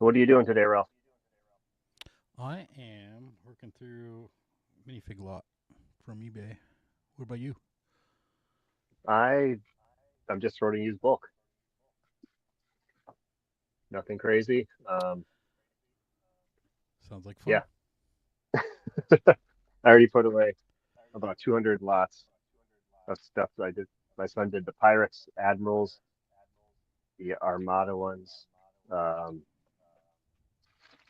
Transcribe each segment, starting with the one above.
What are you doing today, Ralph? I am working through minifig lot from eBay. What about you? I I'm just sorting used bulk. Nothing crazy. Sounds like Yeah, fun. I already put away about 200 lots of stuff that I did. My son did the Pirates, Admirals, the Armada ones, um,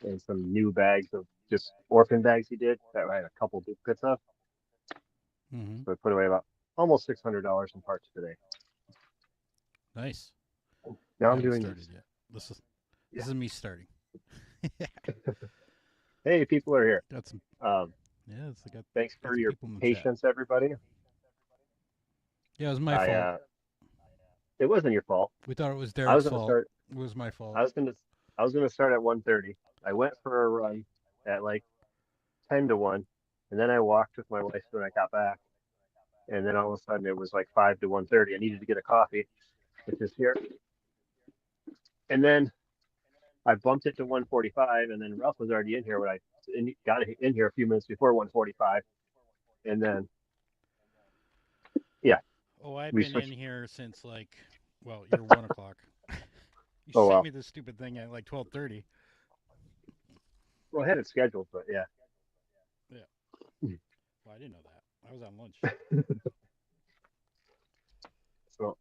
and some new bags of just orphan bags he did that I had a couple duplicates of. Mm-hmm. So I put away about almost $600 in parts today. Nice. Now I I'm haven't doing started this. yet. This is Yeah. this is me starting. Hey, people are here. Got some. Um, Yeah, it's like Thanks got for some your people in the chat. patience, everybody. Yeah, it was my I fault. It wasn't your fault. We thought it was I was Derek's gonna fault. start. It was my fault. I was gonna I was gonna start at 1:30. I went for a run at like 10 to 1, and then I walked with my wife when I got back. And then all of a sudden it was like 5 to 1:30. I needed to get a coffee, which is here. And then I bumped it to 1:45, and then Ralph was already in here when I got in here a few minutes before 1:45. And then yeah, Oh, I've we been in switched. here since like, well, you're 1 o'clock. You Oh sent well. me this stupid thing at like 12:30. Well, I had it scheduled, but yeah. Yeah. Well, I didn't know that. I was on lunch. So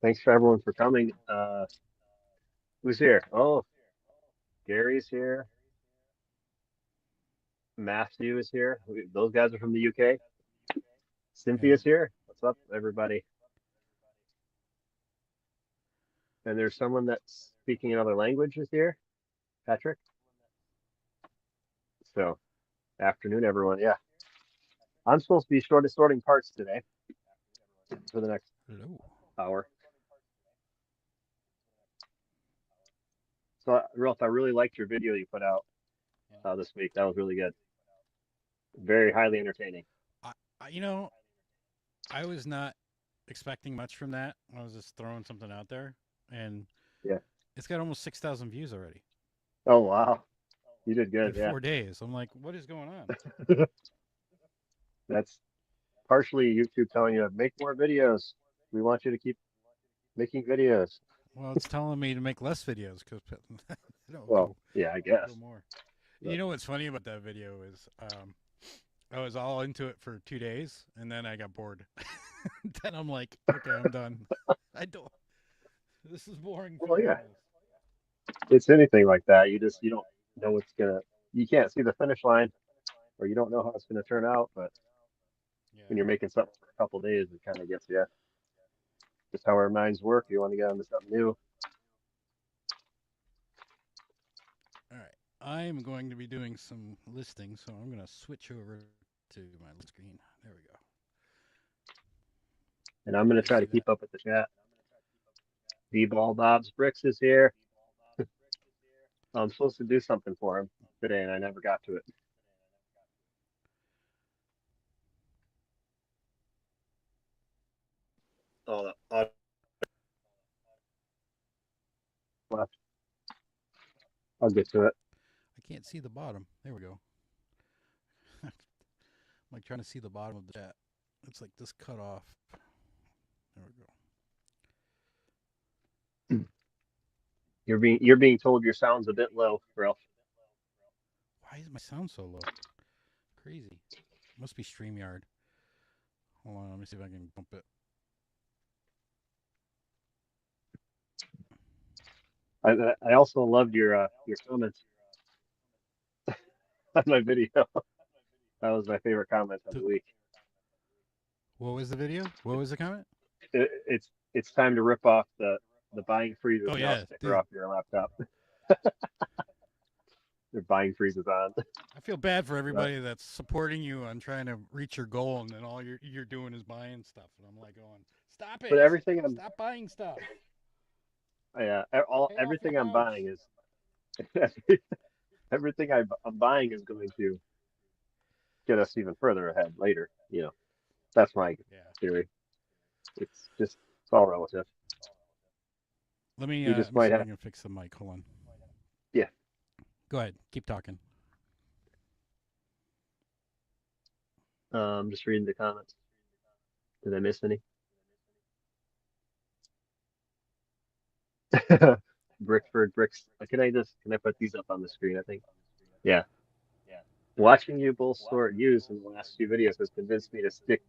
thanks for everyone for coming. Who's here? Oh, Gary's here. Matthew is here. Those guys are from the UK. Yeah. Cynthia's here. What's up, everybody? And there's someone that's speaking another language is here. Patrick. So afternoon, everyone. Yeah, I'm supposed to be sorting parts today for the next Hello. hour. So, Ralph, I really liked your video you put out Yeah. this week. That was really good. Very highly entertaining. I, you know, I was not expecting much from that. I was just throwing something out there, and Yeah. it's got almost 6,000 views already Oh wow, you did in good. Yeah. 4 days. I'm like, what is going on? That's partially YouTube telling you to make more videos. We want you to keep making videos. Well, it's telling me to make less videos because Well, go yeah, I go guess. more. You But know what's funny about that video is I was all into it for 2 days, and then I got bored. Then I'm like, okay, I'm done. I don't. This is boring for well, the yeah, animals. it's anything like that. You don't know what's gonna. You can't see the finish line, or you don't know how it's gonna turn out. But Yeah. when you're making something for a couple of days, it kind of gets you. Just how our minds work. You want to get into something new. All right. I'm going to be doing some listing, so I'm going to switch over to my screen. There we go. And I'm gonna You try see to that? keep up with the chat. B-ball Bob's Bricks is here. I'm supposed to do something for him today, and I never got to it. Oh, left. I'll get to it. I can't see the bottom. There we go. I'm like trying to see the bottom of the chat. It's like this cut off. There we go. You're being told your sound's a bit low, Ralph. Why is my sound so low? Crazy. Must be StreamYard. Hold on, let me see if I can bump it. I also loved your comments on my video. That was my favorite comment of the week. What was the video? What was the comment? It's time to rip off the buying freezes Oh now yeah, sticker dude. off your laptop. Their buying freezes on. I feel bad for But, everybody that's supporting you on trying to reach your goal, and then all you're doing is buying stuff. And I'm like, going, stop but it! Stop buying stuff. Pay off your everything I'm house. buying is everything I'm buying is going to get us even further ahead later. That's my Yeah. theory. It's all relative. Let We me just see might if I have can fix the mic. Hold on. Yeah. Go ahead. Keep talking. Just reading the comments. Did I miss any? Brickford bricks. Can I put these up on the screen? I think. Yeah. Watching you both sort used in the last few videos has convinced me to stick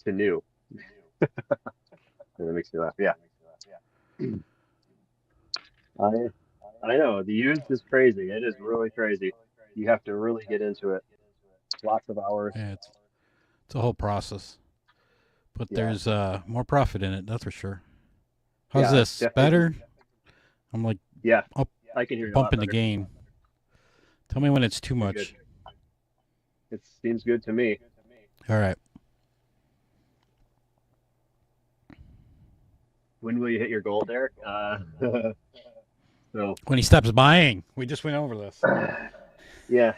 to new. And that makes me laugh. Yeah. I I know the used is crazy. It is really crazy. You have to really get into it. Lots of hours. Yeah, it's a whole process, but Yeah. there's more profit in it. That's for sure. How's Yeah. It's this definitely. better? I'm like Yeah. up I can hear you a lot bumping the better. gain. Tell me when it's too You're good. much. It seems good to me. All right. When will you hit your goal, Derek? So, When he stops buying. We just went over this. yeah,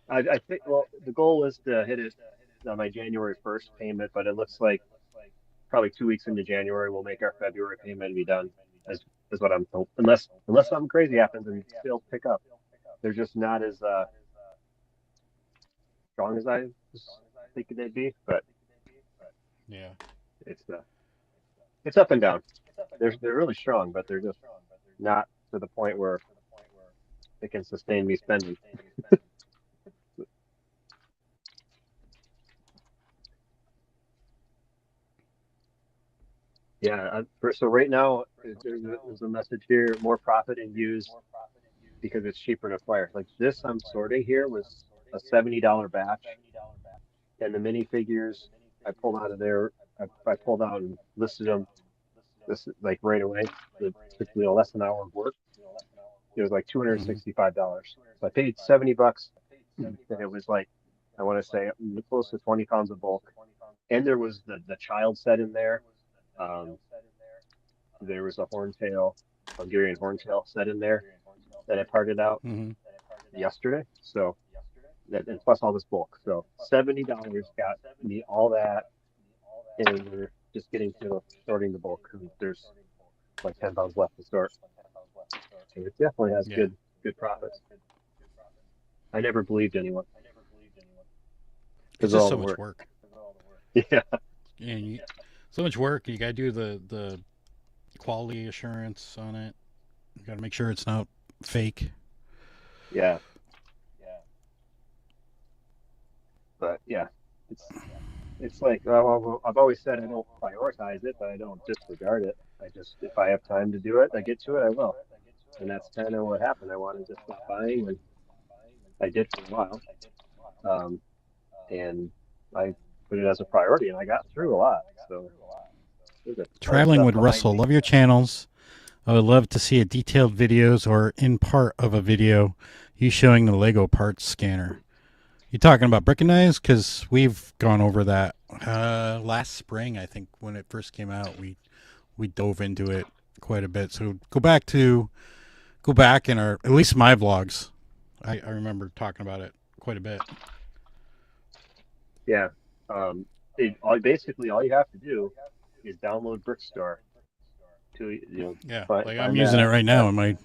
I think, well, the goal is to hit it on my January 1st payment, but it looks like probably 2 weeks into January, we'll make our February payment and be done, is what I'm told. Unless something crazy happens and sales pick up. They're just not as strong as I was thinking they'd be, but Yeah. it's it's up and down. They're really strong, but they're just not to the point where it can sustain me spending. Yeah. So right now, there's a message here: more profit in used because it's cheaper to acquire. Like this, I'm sorting here was a $70 batch, and the minifigures I pulled out of there. I pulled out and listed them this like right away. It took me less than an hour of work. It was like Mm-hmm. $265. So I paid $70, and it was like I want to say close to 20 pounds of bulk. And there was the child set in there. Um, there was a horntail, Hungarian horntail set in there that I parted out Mm-hmm. yesterday. So that and plus all this bulk. So $70 got me all that, and we're just getting to sorting the bulk. There's like 10 pounds left to sort. So it definitely has Yeah. good profits. I never believed anyone It's because of just all so the much work. work. Yeah, And so much work. You got to do the quality assurance on it. You got to make sure it's not fake. yeah, but yeah, it's it's like well, I've always said I don't prioritize it, but I don't disregard it. I just if I have time to do it, I get to it, I will. And that's kind of what happened. I wanted to stop buying, and I did for a while. Um, and I put it as a priority, and I got through a lot. So there's a ton of Traveling stuff with behind Russell. me. Love your channels. I would love to see a detailed videos or in part of a video you showing the Lego parts scanner. You talking about Brickinize? Because we've gone over that last spring, I think, when it first came out. We dove into it quite a bit. So go back in our at least my vlogs. I remember talking about it quite a bit. Yeah. Basically all you have to do is download Brickstore to Yeah, find like I'm find that using it right now app. in my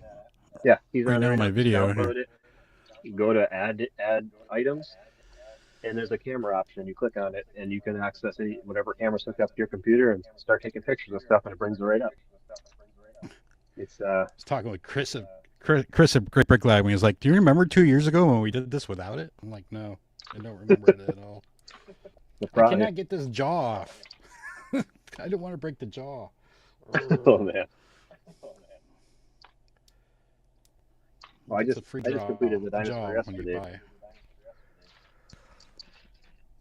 Yeah, he's right on it now in right my now. Just video download here. it, go to add items, and there's a camera option. You click on it, and you can access whatever camera's hooked up to your computer and start taking pictures of stuff, and it brings it right up. It's I was talking with Chris at Great Brick Lab, and he was like, "Do you remember 2 years ago when we did this without it?" I'm like, "No, I don't remember it at all. the I pro. cannot get this jaw off. I don't want to break the jaw." Oh man. Well, It's a free I just completed the dinosaur jaw when you yesterday.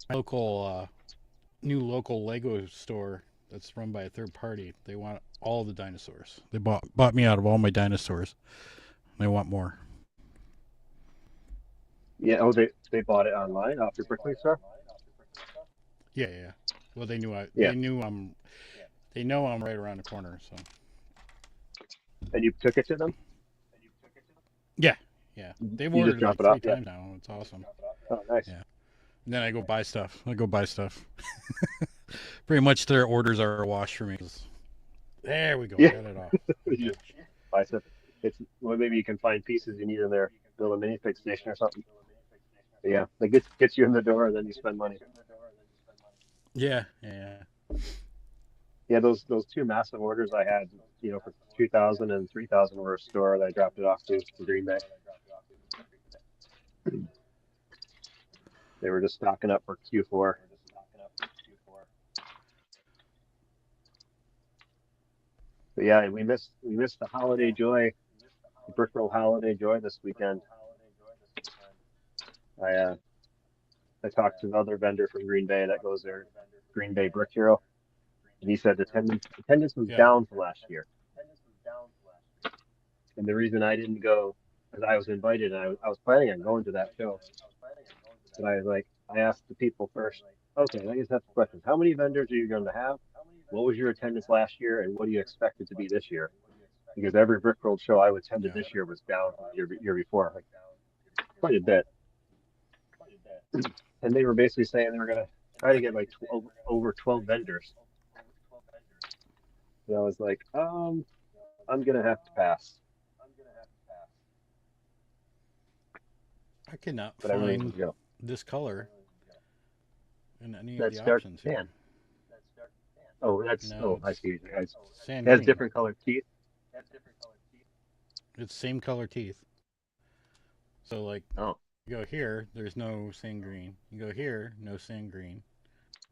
buy. Local new local Lego store that's run by a third party. They want all the dinosaurs. They bought me out of all my dinosaurs. They want more. Yeah. Oh, they bought it online off your Bricklink store. Yeah, yeah. Well, Yeah. they know I'm right around the corner. So And you took it to them. yeah, yeah. They've You just ordered drop like it three off. Yeah. times now. It's awesome. Oh, nice. Yeah. And then I go buy stuff. Pretty much their orders are a wash for me. There we go. Yeah. Got it off. Okay. buy stuff. It's well, maybe you can find pieces you need in there, build a minifig station or something. But yeah, like gets you in the door, and then you spend money. Yeah, yeah. Yeah, those two massive orders I had, for 2,000 and 3,000 were a store that I dropped it off to Green Bay. They were just stocking up for Q4. But yeah, we missed the holiday joy, the Brickroll holiday joy this weekend. I uh, I talked to another vendor from Green Bay that goes there, Green Bay Brick Hero, and he said attendance was Yeah. down from last year. And the reason I didn't go, because I was invited and I was planning on going to that show, but I was like, I asked the people first, okay, I just have the questions. How many vendors are you going to have? What was your attendance last year, and what do you expect it to be this year? Because every Brickworld show I attended Yeah. this year was down from the year before, like quite a bit. And they were basically saying they were going to try to get like over 12 vendors. And I was like, I'm gonna have to pass, I cannot but I really want find to go. this color in any of the That's dark options here. tan. Oh, No, I it's see. It sand has green. different colored teeth. It's same color teeth. So like Oh, you go here, there's no sand green. You go here, no sand green.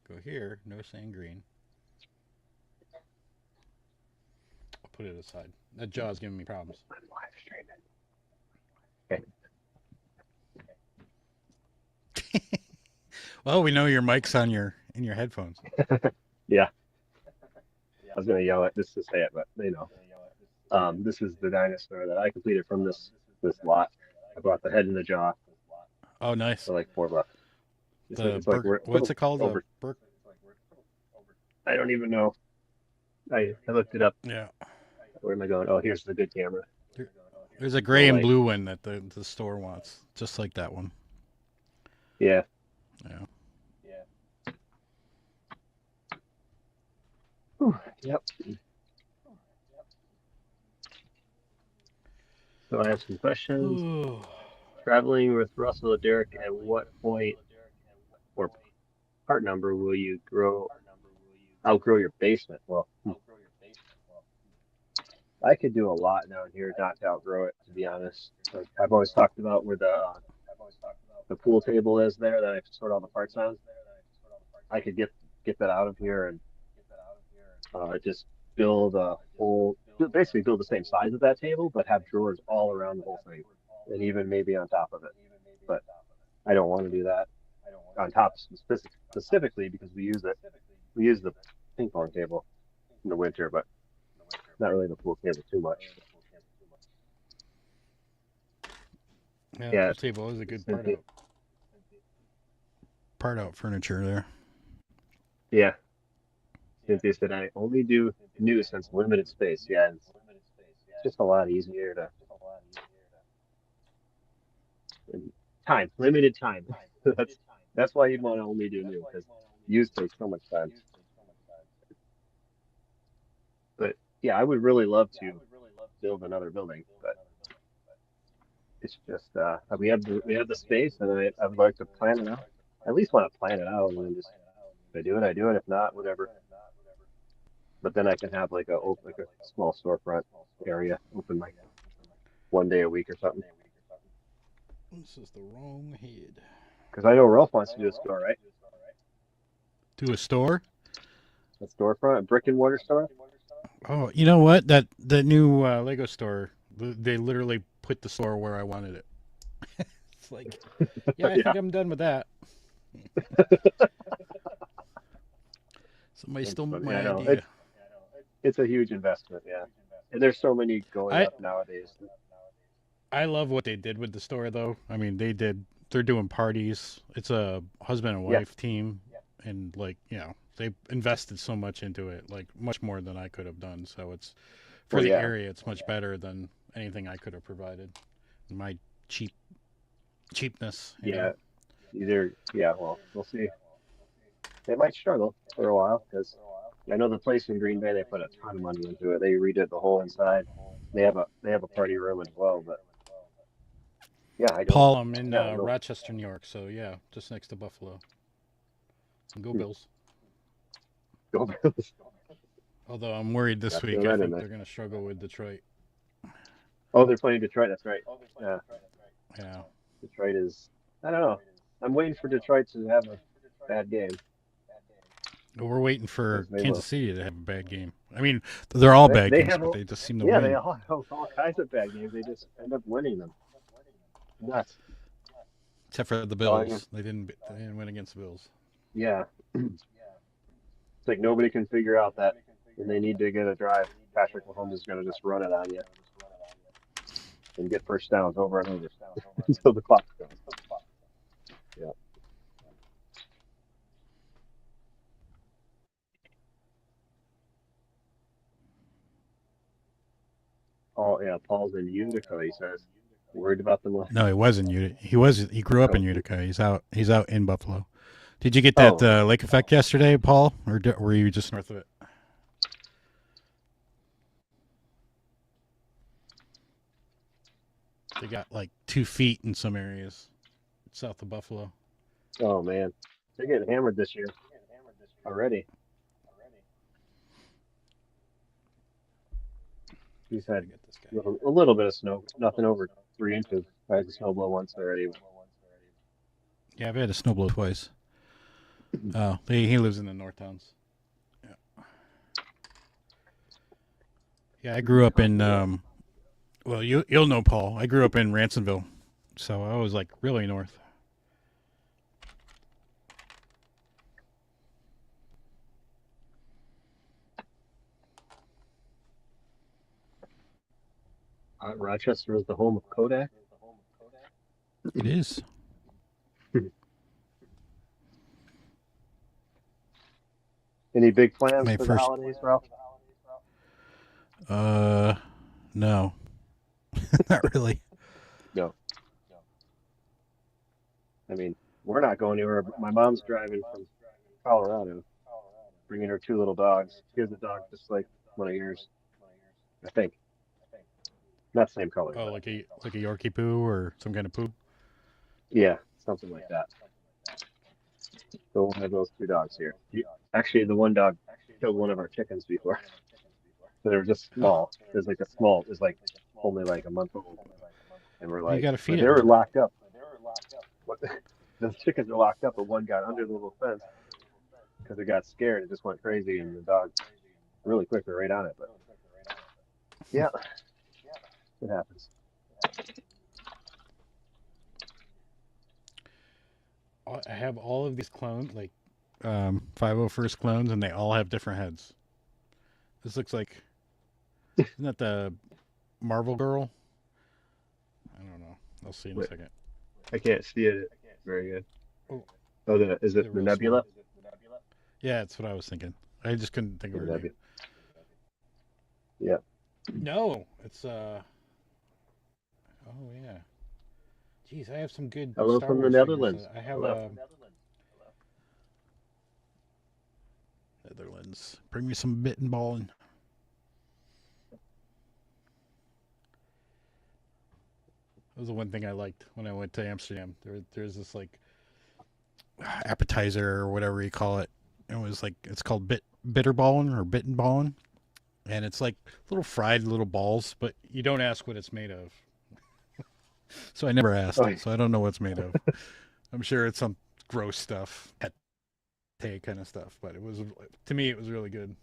Go here, no sand green. I'll put it aside. That jaw's giving me problems. I'm live streaming. Well, we know your mic's on your in your headphones. Okay. Yeah, I was gonna yell it just to say it, but this is the dinosaur that I completed from this lot. I bought the head and the jaw Oh, nice. for like $4. The It's like we're a what's little it called? The over. Burke. I don't even know. I looked it up. Yeah. Where am I going? Oh, here's the good camera. There- There's a No gray and light. blue one that the store wants, just like that one. Yeah. Yeah. Whew. Yep. So I have some questions. Ooh. Traveling with Russell or Derek, at what point or part number will you outgrow your basement? Well, I could do a lot down here not to outgrow it, to be honest. Like I've always talked about where the pool table is there that I sort all the parts on. I could get that out of here and just build a basically build the same size of that table, but have drawers all around the whole thing, and even maybe on top of it. But I don't want to do that on top specifically because we use it. We use the ping pong table in the winter, but not really the pool table too much. Yeah, Yeah, pool table is a good Cynthia. part out furniture there. Yeah, Cynthia said I only do new since limited space. Yeah, it's just a lot easier to and limited time. That's why you'd want to only do new because use takes so much time. But yeah, I would really love to build another building, but it's just we have the space, and I would like to plan it out. At least want to plan it out, and then just if I do it, I do it. If not, whatever. But then I can have like a small storefront area open like one day a week or something. This is the wrong head. Because I know Rolf wants to do a store, right? To a store? A storefront, a brick and mortar store. Oh, you know what? That new Lego store. They literally put the store where I wanted it. It's like, yeah, I Yeah, think I'm done with that. Somebody that's stole funny. my I know idea. it's a huge investment. Yeah, and there's so many going I up nowadays. I love what they did with the store, though. I mean, they're doing parties. It's a husband and Yeah. wife team, and like they invested so much into it, like much more than I could have done. So it's for Well, the yeah, area, it's much better than anything I could have provided. My cheap cheapness. yeah. Either yeah. Well, we'll see. They might struggle for a while because I know the place in Green Bay they put a ton of money into it. They redid the whole inside. they have a party room as well. But yeah, I don't. Paul, I'm in Yeah, I don't. Rochester, New York, so yeah, just next to Buffalo. Go Hmm, Bills. go Bills. Although I'm worried this Yeah, throw week. I that in think there. they're going to struggle with Detroit. Oh, they're playing Detroit. That's right. Yeah, Yeah. Detroit is. I don't know. I'm waiting for Detroit to have a bad game But we're waiting because for they Kansas will. City to have a bad game. I mean, they're all bad They games, have. but they just seem to Yeah, they win. all have all kinds of bad games. They just end up winning them. Nuts. Except for the So I mean, Bills. They didn't win against the Bills. yeah, it's like nobody can figure out that when they need to get a drive, Patrick Mahomes is going to just run it on you and get first downs over and over until the clock goes. Yeah. Paul, yeah, Paul's in Utica. He says worried about them. No, he wasn't Utica. He grew up in Oh, Utica. He's out in Buffalo. Did you get that oh, lake effect yesterday, Paul, or were you just north of it? They got like 2 feet in some areas south of Buffalo. oh man, they're getting hammered this year already. He's Gotta had get this guy. a little bit of snow, nothing over 3 inches. I had the snow blow once already. Yeah, I've had a snowblow twice. Oh, he lives in the North Towns. Yeah, yeah. I grew up in Yeah. well, you'll know Paul. I grew up in Ransomville, so I was like really north. Rochester is the home of Kodak. It is. Any big plans My for the first. holidays, Ralph? Uh, no, not really. No. I mean, we're not going anywhere. But my mom's driving from Colorado, bringing her two little dogs. She has a dog just like one of yours, I think. Not same color, Oh, but like a Yorkie poo or some kind of poo. yeah, something like that. So we'll have those two dogs here. Actually, the one dog killed one of our chickens before. So they were just Oh, small. It was like only like a month old. And we're well, you like, got to feed but it they were more. locked up. What, the chickens are locked up, but one got under the little fence because it got scared. It just went crazy, and the dog really quick were right on it. But yeah, it happens. I have all of these clones, like 501st clones, and they all have different heads. This looks like, isn't that the Marvel girl? I don't know. I'll see in a Wait, second. I can't see it very good. Oh, Oh, is it they're the real Nebula? small. Yeah, that's what I was thinking. I just couldn't think of The her name. Nebula. Yeah. No, it's oh yeah. Jeez, I have some good Hello Star from the Wars figures. Netherlands. I have Hello. Netherlands. Bring me some bitten balling. That was the one thing I liked when I went to Amsterdam. There's this like appetizer or whatever you call it. It was like it's called bitterballen or bitten ballen, and it's like little fried little balls, but you don't ask what it's made of. So I never Oh, asked. So I don't know what it's made of. I'm sure it's some gross stuff, pate kind of stuff, but it was to me it was really good.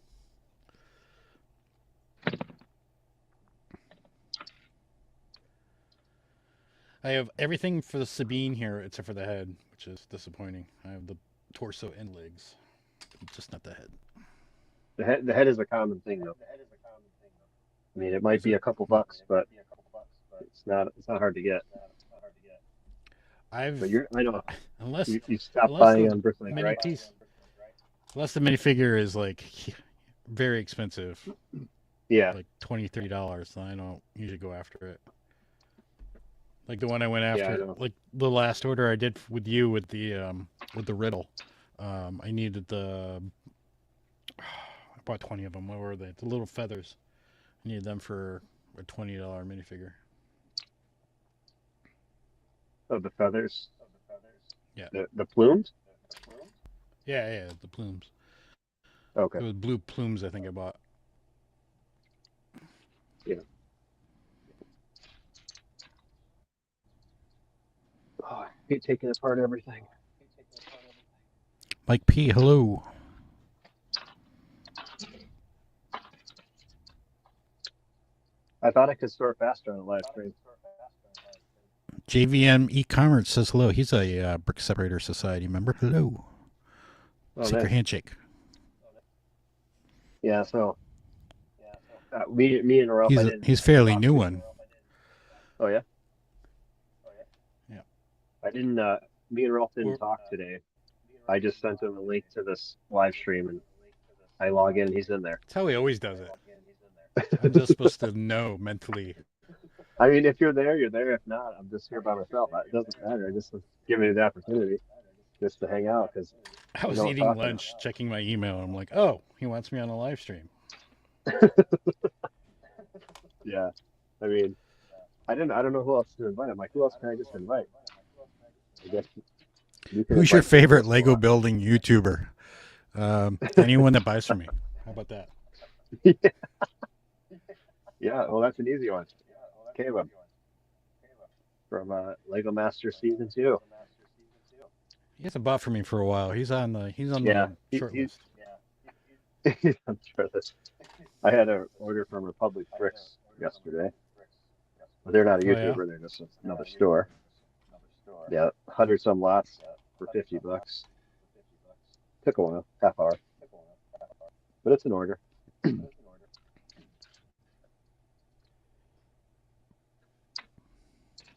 I have everything for the Sabine here except for the head, which is disappointing. I have the torso and legs, just not the head. the head is a common thing though. I mean, it might Is be it? a couple bucks, but it's not hard to get. But I've I know unless you stopped unless buying the on Bricklink, mini right? piece unless the minifigure is like very expensive, Yeah, like $20-30, then I don't usually go after it. Like the one I went yeah, I after, know. like the last order I did with you with the riddle. I needed I bought 20 of them. What were they? The little feathers. I needed them for A $20 minifigure. Oh, the feathers. Yeah. The plumes. Yeah, the plumes. Okay. It was blue plumes, I think I bought. Yeah. Oh, I hate taking apart everything. Mike P, hello. I thought I could store faster on the live stream. JVM e-commerce says hello. He's a Brick Separator Society member. Hello. Oh, Secret nice. handshake. Yeah. So me and Ralph, He's fairly new one. Oh yeah. Yeah. I didn't. Me and Ralph didn't talk today. I just sent him a link to this live stream, and I log in. He's in there. That's how he always does it. I'm just supposed to know mentally. I mean, if you're there, you're there. If not, I'm just here by myself. It doesn't matter. I just give me the opportunity just to hang out because I was eating lunch, checking my email. I'm like, oh, he wants me on a live stream. Yeah, I mean, I don't know who else to invite. I'm like, who else can I just invite? I guess who's your favorite Lego building YouTuber? Anyone that buys from me. How about that? Yeah, well, that's an easy one. Caleb from Lego Master Season 2. He hasn't bought from me for a while. He's on the short list. He's on the short list. I had an order from Republic Bricks yesterday. But they're not a YouTuber, they're just another store. Yeah, 100 some lots for $50. Took a while, half hour. But it's an order.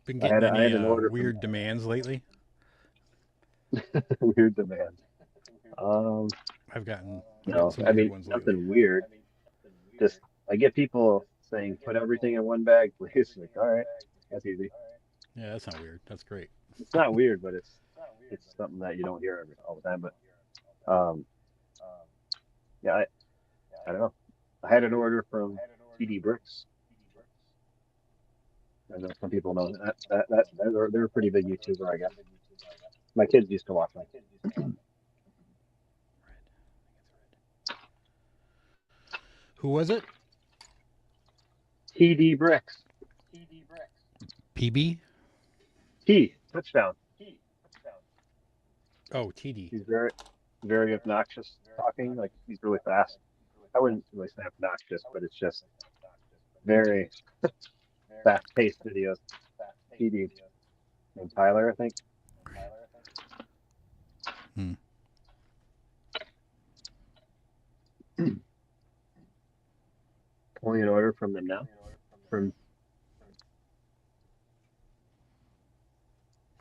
Been getting any weird demands lately? Weird demands. I've gotten some weird ones nothing lately. Weird. Just I get people saying, "Put everything in one bag, please." Like, all right, that's easy. Yeah, that's not weird. That's great. It's not weird, but it's something that you don't hear all the time. But yeah, I don't know. I had an order from TD Bricks. I know some people know that they're a pretty big YouTuber, I guess. My kids used to watch them. Who was it? TD Bricks. PB? T. Touchdown. Oh, TD. He's very obnoxious talking. Like, he's really fast. I wouldn't really say obnoxious, but it's just very fast-paced videos. TD. And Tyler, I think. Pulling an order from them now.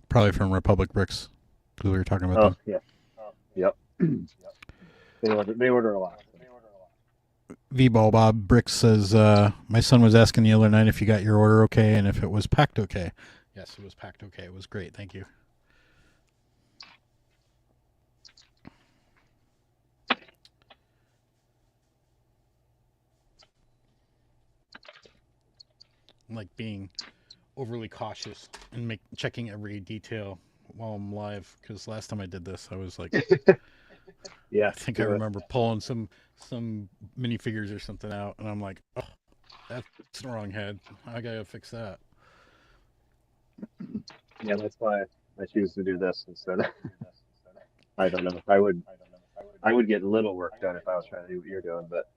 Probably from Republic Bricks, because we were talking about them. Yeah. Yep. They order a lot. V-Ball Bob Bricks says, my son was asking the other night if you got your order okay and if it was packed okay. Yes, it was packed okay. It was great. Thank you. I'm like being overly cautious and checking every detail while I'm live, because last time I did this, I was like, yeah, I think I remember pulling some minifigures or something out, and I'm like, oh, that's the wrong head. I gotta fix that. Yeah, that's why I choose to do this instead. I don't know. I would get little work done if I was trying to do what you're doing, but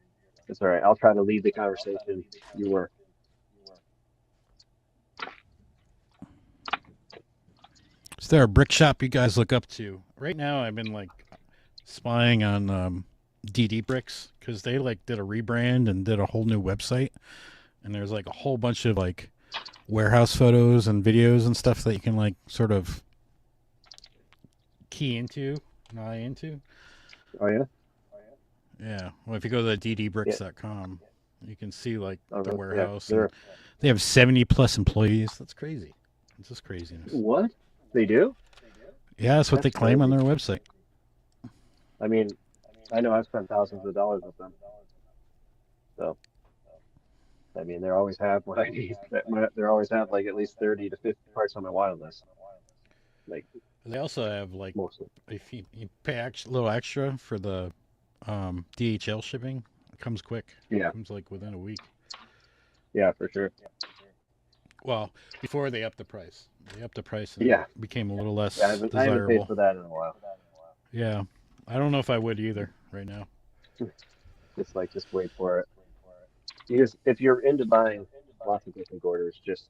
it's all right. I'll try to lead the conversation. You work. Is there a brick shop you guys look up to? Right now, I've been like spying on DD Bricks, because they like did a rebrand and did a whole new website, and there's like a whole bunch of like warehouse photos and videos and stuff that you can like sort of key into, eye into. Oh yeah. Yeah. Well, if you go to ddbricks.com, you can see like the warehouse. Yeah, they have 70 plus employees. That's crazy. It's just craziness. What? They do? Yeah, that's what they claim on their website. I mean, I know I've spent thousands of dollars with them. So I mean, they always have what I need. They always have like at least 30 to 50 parts on my wild list. Like They also have like mostly. if you pay a little extra for the DHL shipping, it comes quick. Yeah, It comes like within a week. yeah, for sure. Well, before they upped the price, they upped the price and it Yeah, became a little yeah. less I haven't paid desirable. for that in a while. Yeah, I don't know if I would either right now. It's like just wait for it. Because if you're into buying lots of different orders, just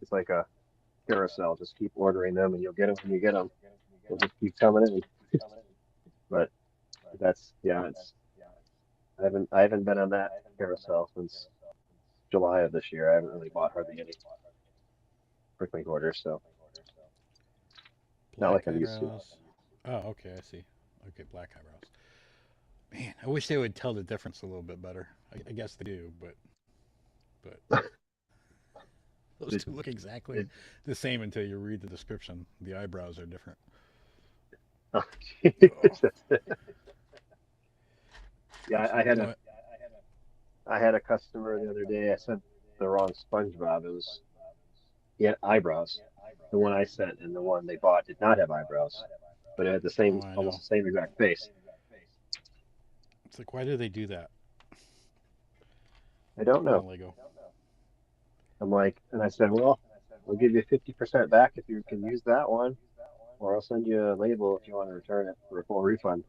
it's like a carousel. Just keep ordering them, and you'll get them when you get them. They'll just keep coming in. But that's yeah. It's I haven't been on that carousel since July of this year. I haven't really bought hardly any Bricklink orders, so not like Black I'm used to. eyebrows. Oh, okay, I see. Okay, black eyebrows. Man, I wish they would tell the difference a little bit better. I guess they do, but those It, two look exactly it, the same until you read the description. The eyebrows are different. oh, Oh, yeah, you know what? I had a customer the other day. I sent the wrong SpongeBob. He had eyebrows. The one I sent and the one they bought did not have eyebrows, but it had the Oh, same, I almost know. the same exact face. It's like, why do they do that? I don't Come know. on, Lego. I'm like, and I said, well, I'll give you 50% back if you can use that one, or I'll send you a label if you want to return it for a full refund.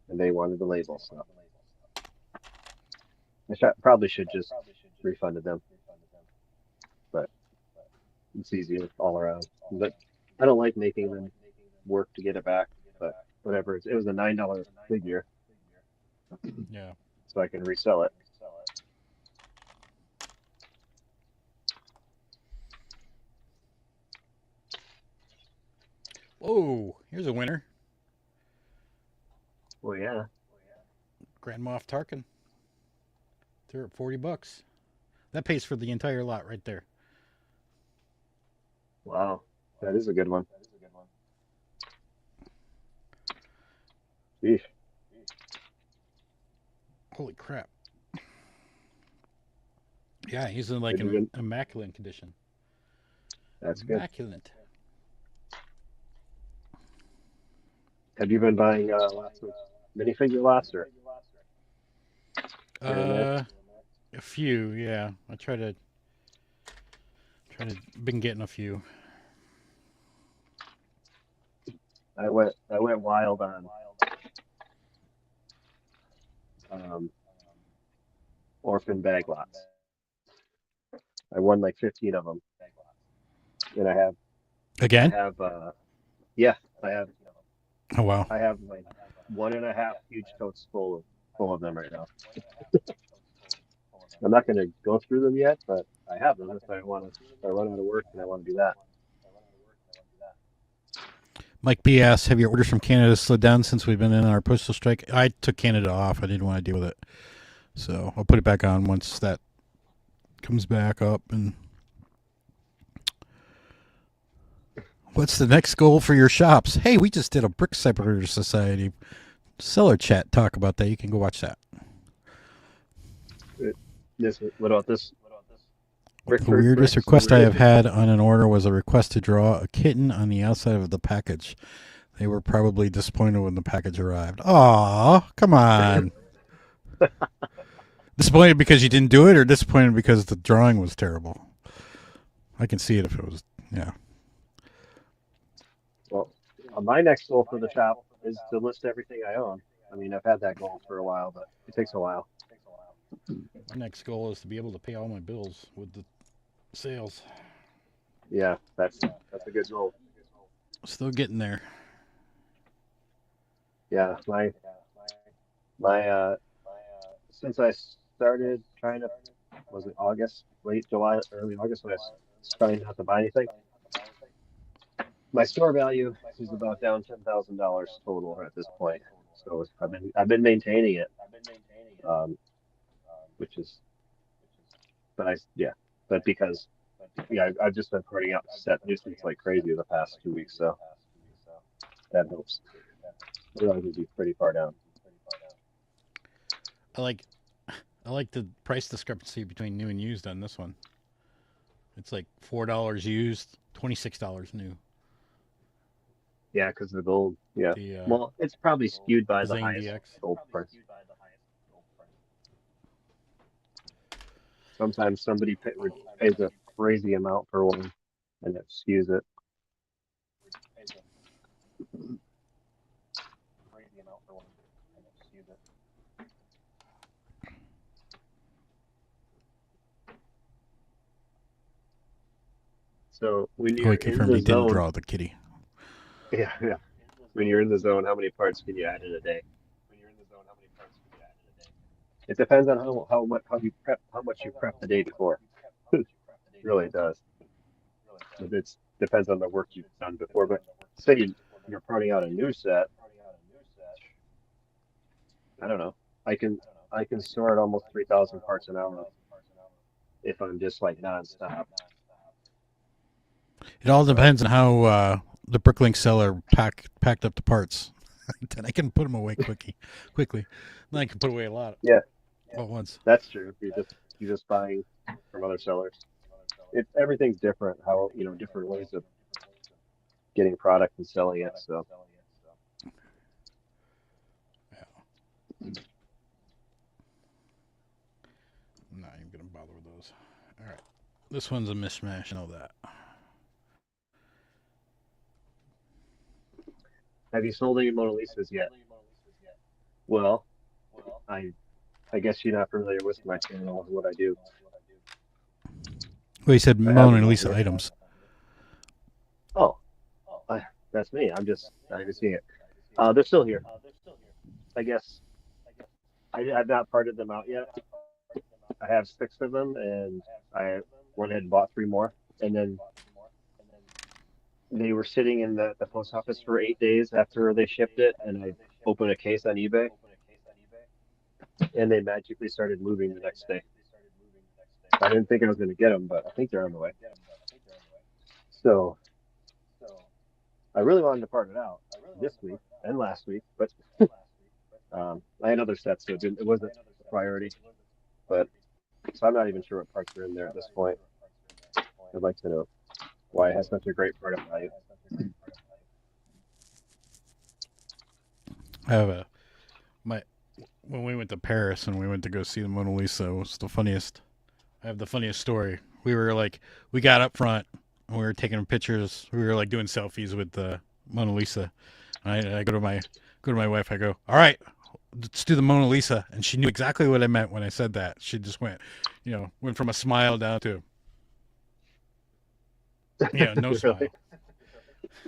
And they wanted the label, so probably should just refunded them, but it's easier all around. But I don't like making them work to get it back, but whatever. It was a $9 figure, Yeah. so I can resell it. Oh, here's a winner. Well, yeah. Grand Moff Tarkin. They're at $40. That pays for the entire lot right there. Wow. That is a good one. Sheesh. Holy crap. Yeah, he's in like Have you an been? immaculate condition. That's good. Immaculate. Have you been buying lots of minifigure lots or here and there? Uh, a few, yeah. Been getting a few. I went wild on um, orphan bag lots. I won like 15 of them, and I Again? have yeah, Oh wow. I have like one and a half huge totes full of them right now. I'm not going to go through them yet, but I have them if I want to. If I run out of work and I want to do that. Mike B asks, have your orders from Canada slowed down since we've been in our postal strike? I took Canada off. I didn't want to deal with it. So I'll put it back on once that comes back up. And what's the next goal for your shops? Hey, we just did a Brick Separator Society seller chat talk about that. You can go watch that. What about this? The weirdest Bricks and request I have religion. had on an order was a request to draw a kitten on the outside of the package. They were probably disappointed when the package arrived. Aw, come on. Disappointed because you didn't do it, or disappointed because the drawing was terrible? I can see it if it was, yeah. Well, my next goal for the shop is to list everything I own. I mean, I've had that goal for a while, but it takes a while. My next goal is to be able to pay all my bills with the sales. Yeah, that's a good goal. Still getting there. Yeah, my since I started trying to was it August, late July, early August when I was trying not to buy anything. My store value is about down $10,000 total at this point. So I've been maintaining it, um, which is but yeah, but because yeah I've just been putting out set nuisance like crazy the past 2 weeks, so that helps. Otherwise, it'd be pretty far down. I like I like the price discrepancy between new and used on this one. It's like $4 used, $26 new. Yeah, because of the gold. Yeah. The Well, it's probably skewed by the Zane highest DX. gold price. Sometimes somebody pays a crazy amount for one, and it skews it. So when Oh, you're he in confirmed the he didn't zone, draw the kitty. yeah, yeah. When you're in the zone, how many parts can you add in a day? It depends on how much you prep the day before. Really does. It depends on the work you've done before. But say you're printing out a new set, I don't know. I can I can sort almost 3,000 parts an hour if I'm just like nonstop. It all So depends on how the Bricklink seller packed up the parts. Then I can put them away quickly. Then I can put away a lot yeah, all at once. that's true. You're just buying from other sellers. Everything's different. How different ways of getting product and selling it. So Yeah, I'm not even gonna bother with those. All right, this one's a mishmash. I know that. have you sold any Mona Lisas yet? Well, I I guess you're not familiar with my channel and what I do. Well, he said I have Mona them on Lisa here. items. Oh, I, that's me. I haven't seen it. They're still here. I guess I've not parted them out yet. I have six of them, and I went ahead and bought three more. And then they were sitting in the post office for 8 days after they shipped it, and I opened a case on eBay, and they magically started moving the next day. I didn't think I was going to get them, but I think they're on the way. So I really wanted to part it out this week and last week, but I had other sets, so it wasn't a priority. But so I'm not even sure what parts are in there at this point. I'd like to know why it has such a great product value. I have a my when we went to Paris and we went to go see the Mona Lisa. It was the funniest. I have the funniest story. We got up front and we were taking pictures. We were like doing selfies with the Mona Lisa. And I go to my wife. I go, all right, let's do the Mona Lisa. And she knew exactly what I meant when I said that. She just went from a smile down to, no Really, smile.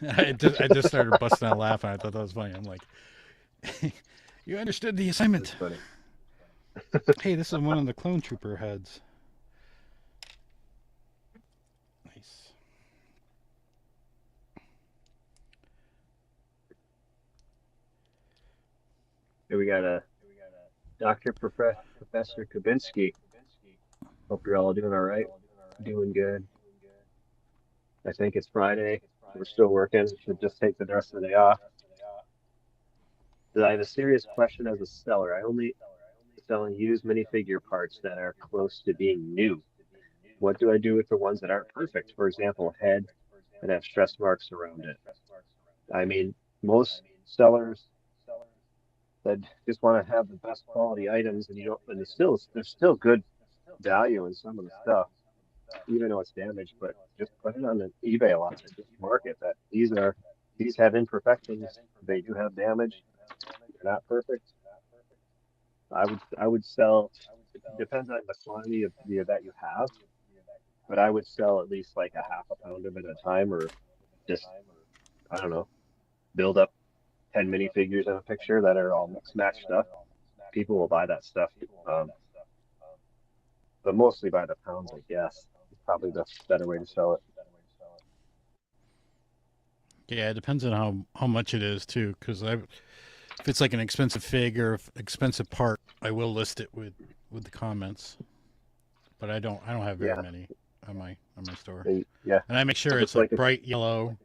I just started busting out laughing. I thought that was funny. I'm like, you understood the that's assignment. funny. Hey, this is one of the clone trooper heads. Nice. Here we got a Professor Kabinski. Hope you're all doing all right. Doing good. I think it's Friday. We're still working. Should just take the rest of the day off. I have a serious question as a seller. I only selling used minifigure parts that are close to being new. What do I do with the ones that aren't perfect? For example, head that have stress marks around it. I mean, most sellers that just want to have the best quality items, and you don't, and there's still good value in some of the stuff, even though it's damaged. But just put it on the eBay a lot and just mark it that these have imperfections. They do have damage. They're not perfect. I would sell. It depends on the quantity of that you have, but I would sell at least like a half a pound of it at a time, or just I don't know, build up 10 minifigures in a picture that are all mixed match stuff. People will buy that stuff, but mostly by the pounds, I guess. It's probably the better way to sell it. Yeah, it depends on how much it is too. Because if it's like an expensive fig or expensive part, I will list it with the comments. But I don't have very Yeah, many on my store, yeah. and I make sure it's Looks like like it's bright yellow,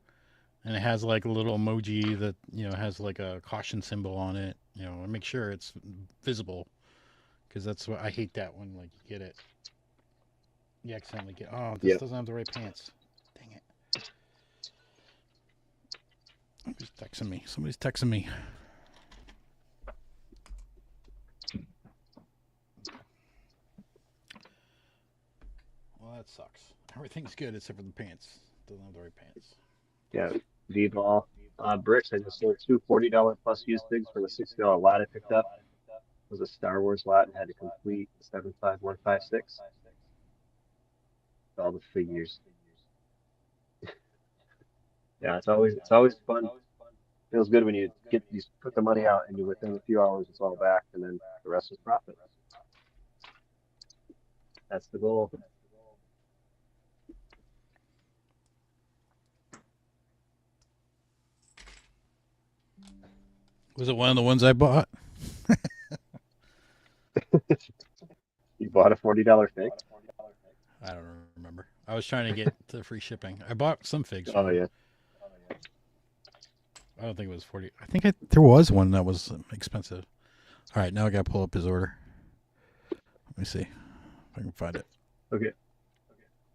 and it has like a little emoji that has like a caution symbol on it. I make sure it's visible because that's what I hate that when like you get it, you accidentally get. Oh, this Yep. doesn't have the right pants. Dang it! Somebody's texting me. Somebody's texting me. Well, that sucks. Everything's good except for the pants. Doesn't have the right pants. Yeah. V-ball. Bricks. I just sold two $40 plus used things from a $60 lot I picked up. It was a Star Wars lot and had to complete 75156. All the figures. Yeah, it's always fun. Feels good when you get these put the money out and you within a few hours it's all back and then the rest is profit. That's the goal. Was it one of the ones I bought? You bought a $40 fig? I don't remember. I was trying to get the free shipping. I bought some figs from Oh him. yeah. I don't think it was 40. I think there was one that was expensive. All right, now I got to pull up his order. Let me see if I can find it. Okay.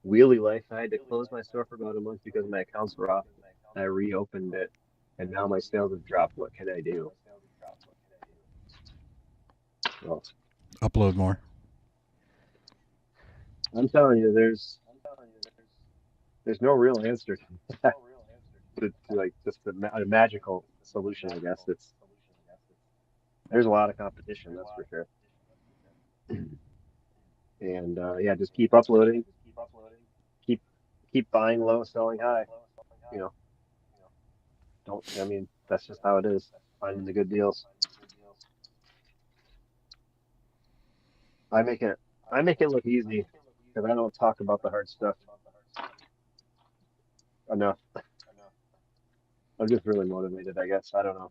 Wheelie Life. I had to close my store for about a month because my accounts were off. I reopened it and now my sales have dropped. What can I do? Well, Upload more. I'm telling you, there's no real answer to that. To like just a magical solution, I guess. There's a lot of competition, that's for sure. And yeah, just keep uploading, keep keep buying low, selling high. You know, don't. I mean, that's just how it is. Finding the good deals. I make it I make it look easy because I don't talk about the hard stuff enough. I'm just really motivated, I guess. I don't know.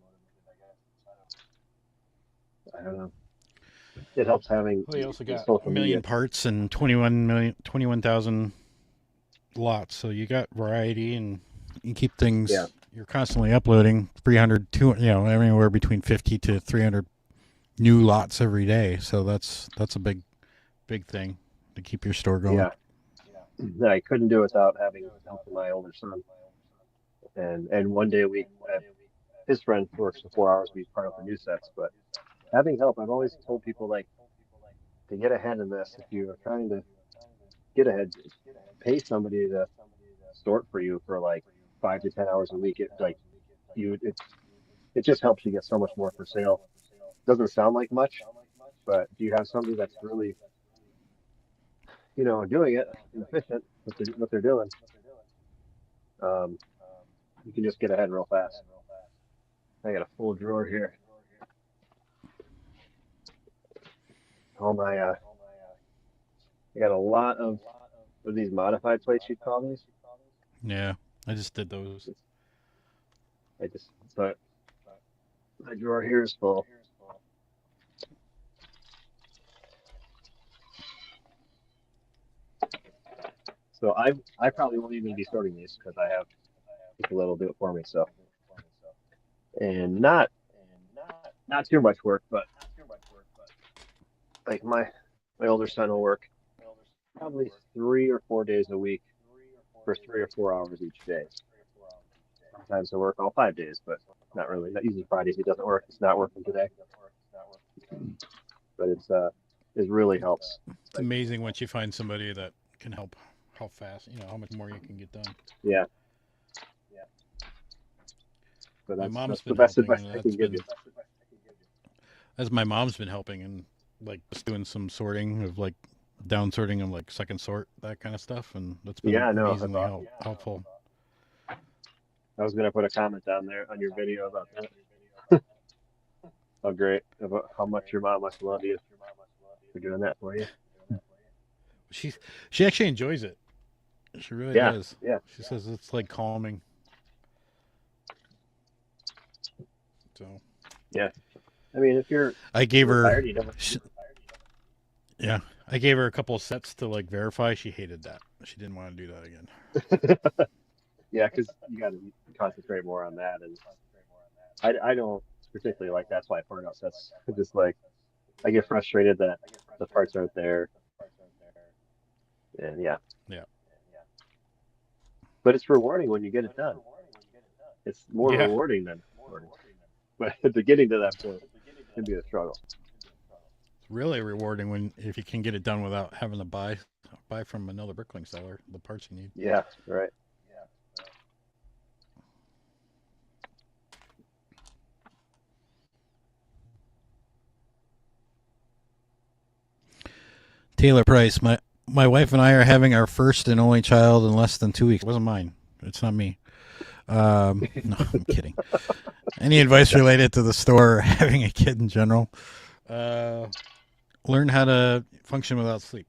It helps having Well, you also the got a social million media. parts and 21,000 lots. So you got variety and you keep Yeah, things. You're constantly uploading 300, 200, anywhere between 50 to 300 new lots every day. So that's a big thing to keep your store going. yeah. That I couldn't do without having help from my older son. And one day a week, his friend works for 4 hours. We part out the new sets, but having help, I've always told people like to get ahead in this. If you are trying to get ahead, pay somebody to sort for you for like 5 to 10 hours a week. You it just helps you get so much more for sale. Doesn't sound like much, but if you have somebody that's really doing it and efficient what they're doing, um, you can just get ahead real fast. I got a full drawer here. All my I got a lot of what are these modified plates you'd call these. Yeah, I just did those. I just but my drawer here is full. So I probably won't even be sorting these because I have people that'll do it for me. So and not too much work, but like my older son will work probably 3 or 4 days a week for 3 or 4 hours each day. Sometimes he'll work all 5 days, but not really. Not usually Fridays he doesn't work. He's not working today, but it really helps. It's amazing once you find somebody that can help. How fast, how much more you can get done. Yeah, but My that's mom's the been best helping, advice and I can give you. as my mom's been helping, and like just doing some sorting of like down sorting of like second sort, that kind of stuff, and that's been Yeah, no, that's amazingly awesome. helpful. I was gonna put a comment down there on your video about that. How great, about how much your mom must love you for doing that for you. She she actually enjoys it. She really Yeah, does. yeah, She says it's like calming. So yeah. I mean, if you're I gave her, retired, you don't. she, yeah, I gave her a couple of sets to like verify. She hated that. She didn't want to do that again. Yeah, because you got to concentrate more on that, and I don't particularly like that's why I point out sets. Just like I get frustrated that the parts aren't there, and yeah. Yeah. But it's rewarding when you get it done. It's more Yeah. rewarding than rewarding. But the getting to that point can be a struggle. It's really rewarding when if you can get it done without having to buy from another Bricklink seller the parts you need. Yeah, right. Taylor Price, my wife and I are having our first and only child in less than 2 weeks. It wasn't mine. It's not me. No, I'm kidding. Any advice related to the store or having a kid in general? Learn how to function without sleep.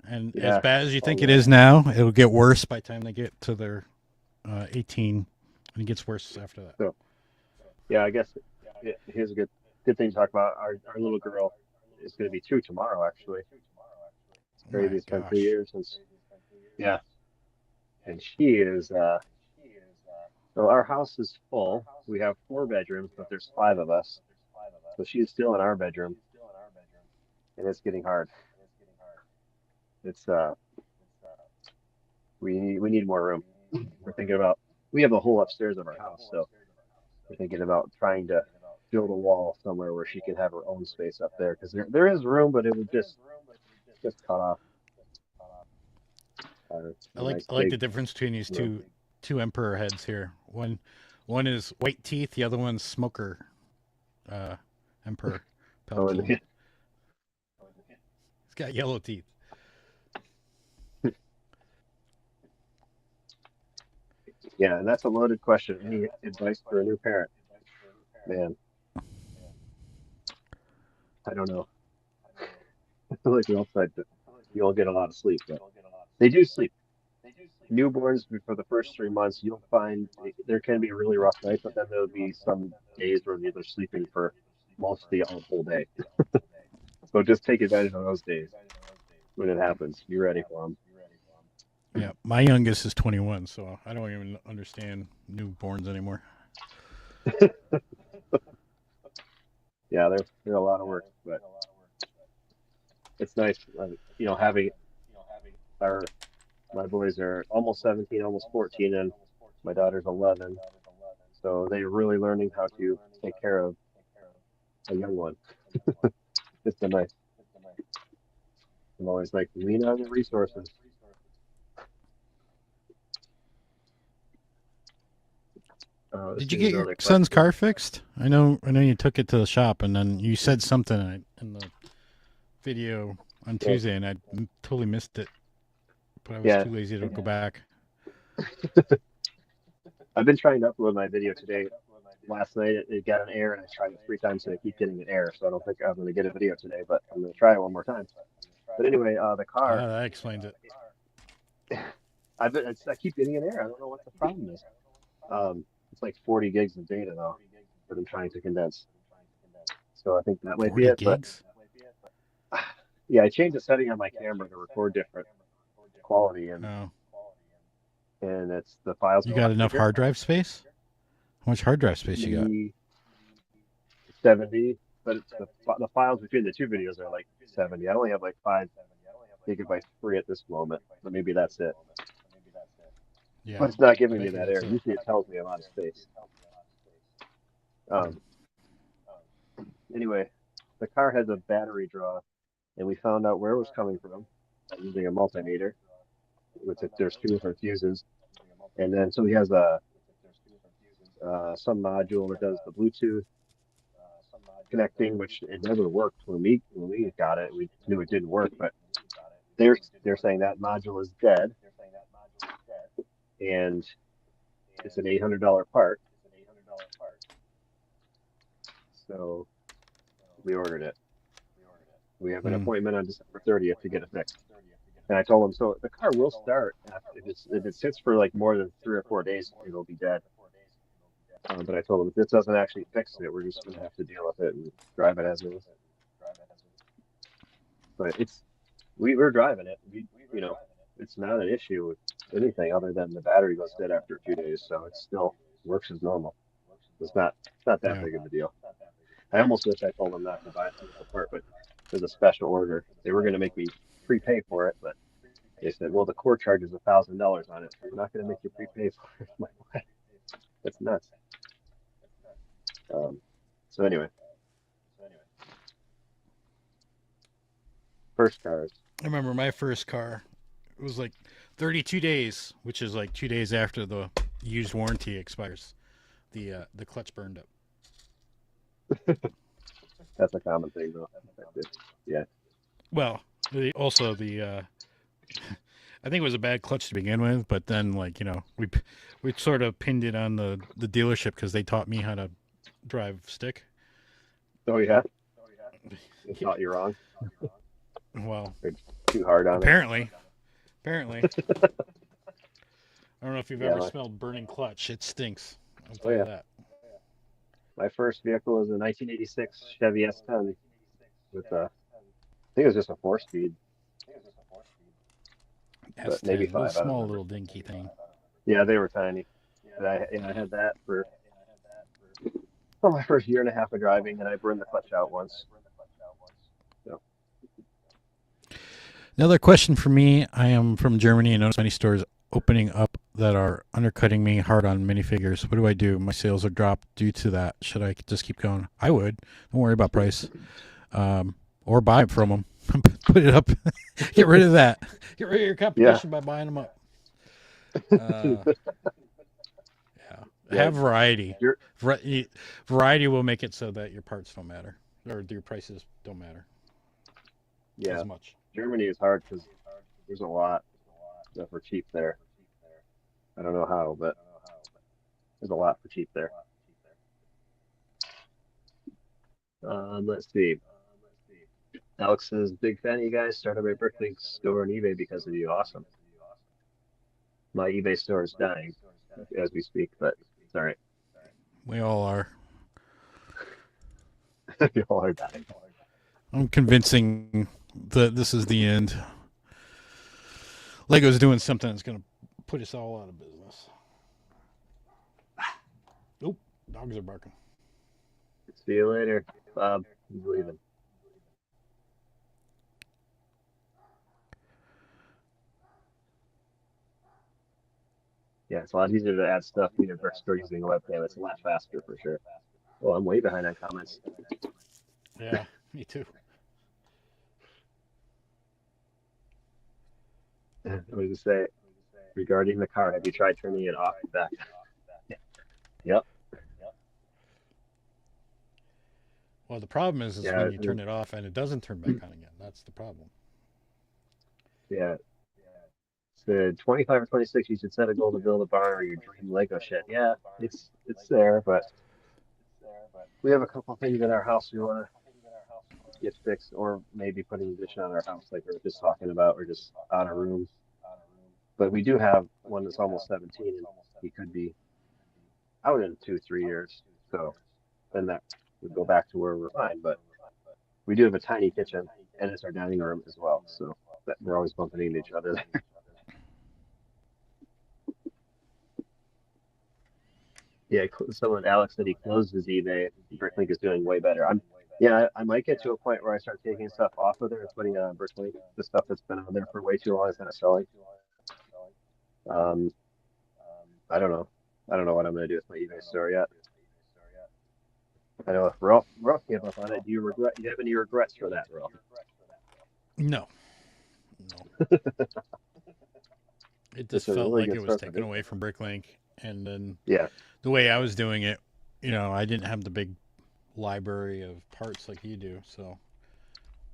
And as Yeah. bad as you think Oh, it is now, it'll get worse by the time they get to their 18, and it gets worse after that. so yeah, I guess here's a good thing to talk about. Our little girl is going to be 2 tomorrow. Actually, it's Oh crazy. my It's been three gosh. years since. Yeah, and she is. So our house is full. We have 4 bedrooms, but there's 5 of us. So she's still in our bedroom, and it's getting hard. It's we need more room. We're thinking about we have a whole upstairs of our house, so we're thinking about trying to build a wall somewhere where she can have her own space up there because there is room, but it would just cut off I a nice like big the difference between these room. two emperor heads here. One is white teeth, the other one's smoker uh, emperor Oh, and Palpatine. He's got yellow teeth. yeah, and that's a loaded question. Any advice for a new parent? Man, I don't know. I feel like we all said that you all get a lot of sleep, but they do sleep. Newborns for the first 3 months, you'll find there can be a really rough night, but then there'll be some days where they're sleeping for most of the whole day. So just take advantage of those days when it happens. Be ready for Yeah, my youngest is 21, so I don't even understand newborns anymore. them. Yeah, they're a lot of work, but it's nice, having our my boys are almost 17, almost 14, and my daughter's 11. So they're really learning how to take care of a young one. It's a nice. I'm always like, lean on the resources. Let's Did you see, there's get your another son's question. car fixed? I know you took it to the shop and then you said something in the video on Yeah, Tuesday and I totally missed it, but I was yeah. too lazy to go back. I've been trying to upload my video today. Last night it got an error, and I tried it 3 times, and I keep getting an error. So I don't think I'm going to get a video today, but I'm going to try it one more time. But anyway, the car, That explains it. I keep getting an error. I don't know what the problem is. It's like 40 gigs of data now that I'm trying to condense. So I think that might be 40 it. But gigs? yeah, I changed the setting on my camera to record different quality, and Oh. it's the files You are a got lot enough bigger. hard drive space? How much hard drive space you got? Maybe 70, but it's the files between the two videos are like 70. I only have like 5 gigabytes free at this moment, so maybe that's it. Yeah, But it's not I giving me bet you that that's error. it. Usually it tells me I'm out of space. Hmm. Um, anyway, the car has a battery draw, and we found out where it was coming from using a multimeter, there's 2 different fuses, and then so he has a some module that does the Bluetooth connecting, which it never worked when we got it. We knew it didn't work, but they're saying that module is dead, and it's an $800 part. So we ordered it. We have an Hmm. appointment on December 30th to get it fixed. And I told him, so the car will start if it sits for like more than 3 or 4 days, it'll be dead. But I told him if this doesn't actually fix it, we're just gonna have to deal with it and drive it as is. But we're driving it. It's not an issue with anything other than the battery goes dead after a few days, so it still works as normal. It's not that Yeah. big of a deal. I almost wish I told them not to buy a single part, but it was a special order. They were going to make me prepay for it, but they said, well, the core charge is $1,000 on it, so we're not going to make you prepay for it. I'm like, what? That's nuts. Um, so anyway, first cars. I remember my first car. It was like 32 days, which is like 2 days after the used warranty expires. The clutch burned up. That's a common thing, though. Yeah. Well, also the I think it was a bad clutch to begin with, but then like we sort of pinned it on the dealership because they taught me how to drive stick. Oh yeah. They thought you're wrong. Well, They're too hard on it. apparently, I don't know if you've Yeah. ever smelled burning clutch. It stinks. I'll Oh tell you yeah. that. My first vehicle was a 1986 Chevy S10 with I think it was just a four-speed, but maybe S10, little five. I don't small remember. little dinky thing. Yeah, they were tiny. And I had that for my first year and a half of driving, and I burned the clutch out once. So, Another question for me. I am from Germany and notice many stores opening up that are undercutting me hard on minifigures. What do I do? My sales are dropped due to that. Should I just keep going? I would. Don't worry about price. Or buy it from them. Put it up. Get rid of that. Get rid of your yeah, competition by buying them up. Uh, yeah. yeah, Have variety. you're, Variety will make it so that your parts don't matter or your prices don't matter yeah. as much. Germany is hard because there's a lot that for cheap there. I don't know how, but there's a lot for cheap there. Let's see. Alex says, big fan of you guys. Started my Bricklink store on eBay because of you. Awesome. My eBay store is dying as we speak, but it's all right. We all are. You all are dying. I'm convincing that this is the end. Lego's doing something that's going to put us all out of business. Nope, dogs are barking. See you later, Bob. He's leaving. Yeah, it's a lot easier to add stuff to your brick store using a webcam. It's a lot faster for sure. Well, I'm way behind on comments. Yeah, me too. What did it say? Regarding the car, have you tried turning it off and back? Yep. Well, the problem is Yeah. when you turn it off and it doesn't turn back on again. That's the problem. Yeah. Said 25 or 26, you should set a goal to build a barn or your dream Lego shed. Yeah, it's there, but we have a couple things in our house we want to get fixed, or maybe put an addition on our house, like we were just talking about, or just out of room. But we do have one that's almost 17, and he could be out in 2, 3 years. So then that would go back to where we're fine. But we do have a tiny kitchen, and it's our dining room as well. So that we're always bumping into each other. Yeah, someone Alex said he closed his eBay. Bricklink is doing way better. Yeah, I might get to a point where I start taking stuff off of there and putting it on Bricklink. The stuff that's been on there for way too long is kind of selling. Um, I don't know. I don't know what I'm gonna do with my eBay store yet. I know if Ralph gave up on it. Do you have any regrets for that, Ralph? No, no. It It's just a felt really like good it was store for taken away from Bricklink, and then Yeah, the way I was doing it, I didn't have the big library of parts like you do. So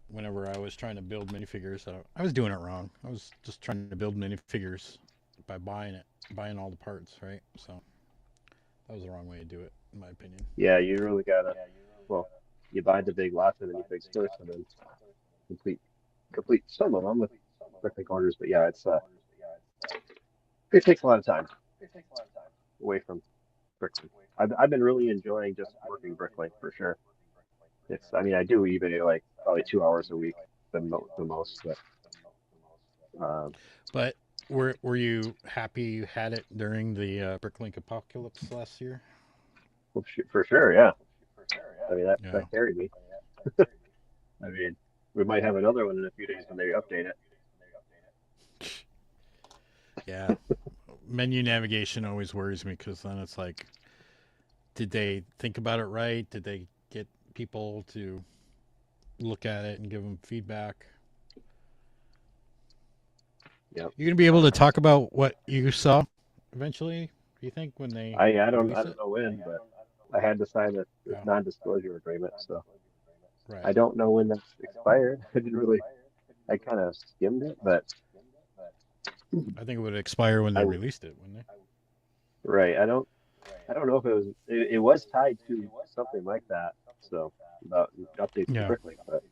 whenever I was trying to build minifigures, I was doing it wrong. I was just trying to build minifigures by buying all the parts, right? So that was the wrong way to do it, in my opinion. yeah. You really gotta. Well, you buy the big lots and then you fix first, and then complete complete some of them with Bricklink orders. But yeah, it takes a lot of time away from Bricklink. I've been really enjoying just working Bricklink for sure. I mean, I do eBay like probably 2 hours a week, the most, but um, But were you happy you had it during the Bricklink apocalypse last year? for sure, yeah. I mean, Yeah. that carried me. I mean, we might have another one in a few days when they update it. Yeah. Menu navigation always worries me because then it's like, did they think about it right? Did they get people to look at it and give them feedback? Yep. You're gonna be able to talk about what you saw eventually. Do you think when they I release don't it? know when, but I had to sign a Yeah. non-disclosure agreement, so Right. I don't know when that's expired. I didn't really. I kind of skimmed it, but I think it would expire when they I released it, wouldn't right. I don't know if it was tied to something like that. So about updates they? to Yeah. Bricklink, but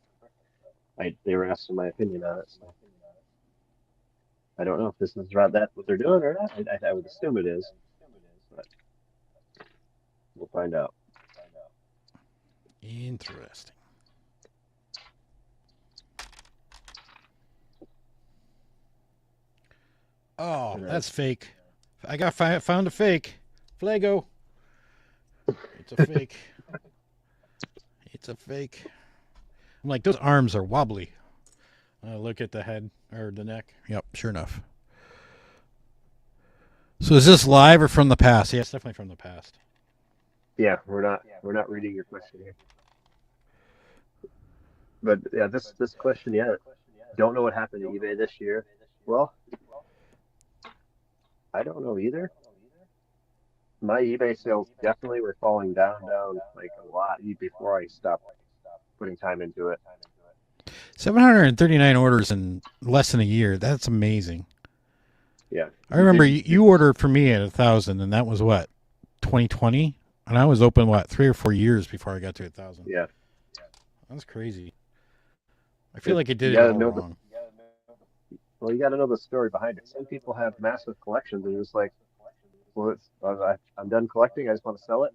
they were asking my opinion on it. So I don't know if this is about that what they're doing or not. I would assume it is, but we'll find out. Interesting. Oh, And that's fake. I got found a fake. Flago. It's a fake. It's a fake. I'm like, those arms are wobbly. Look at the head or the neck. Yep, sure enough. So is this live or from the past? Yeah, it's definitely from the past. yeah, we're not reading your question here, but yeah, this question, yeah, don't know what happened to eBay this year. Well, I don't know either. My eBay sales definitely were falling down like a lot before I stopped putting time into it. 739 orders in less than a year. That's amazing. Yeah, I remember did you ordered for me at 1,000, and that was what 2020, and I was open what 3 or 4 years before I got to 1,000. yeah. That's crazy. I feel like I You did it gotta all know wrong. you gotta know the story behind it. Some people have massive collections and it's like, well, I'm done collecting. I just want to sell it,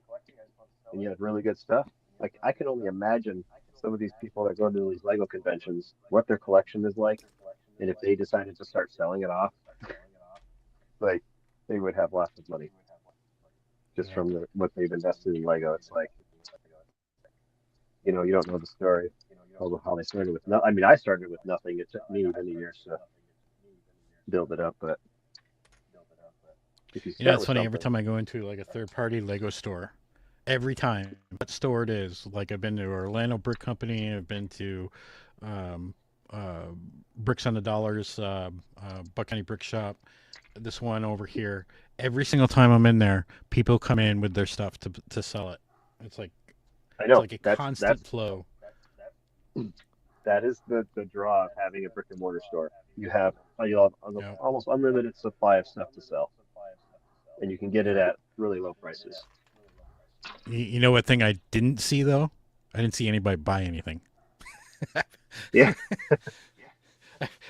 and you have really good stuff. Like I can only imagine some of these people that go to these Lego conventions, what their collection is like, and if they decided to start selling it off, like they would have lots of money just Yeah. from what they've invested in Lego. It's like, you don't know the story of how they started with no. I mean, I started with nothing. It took me many years to build it up, but if you You know, start it's with funny. Every something, time I go into like a third-party Lego store, every time what store it is, like I've been to Orlando Brick Company, I've been to um, uh, Bricks on the Dollars, Buck County Brick Shop, this one over here. Every single time I'm in there, people come in with their stuff to sell it. It's like I it's know like a constant flow. that is the draw of having a brick and mortar store. You'll have an Yeah. almost unlimited supply of stuff to sell, and you can get it Yeah. at really low prices. You know what thing I didn't see though? I didn't see anybody buy anything. Yeah,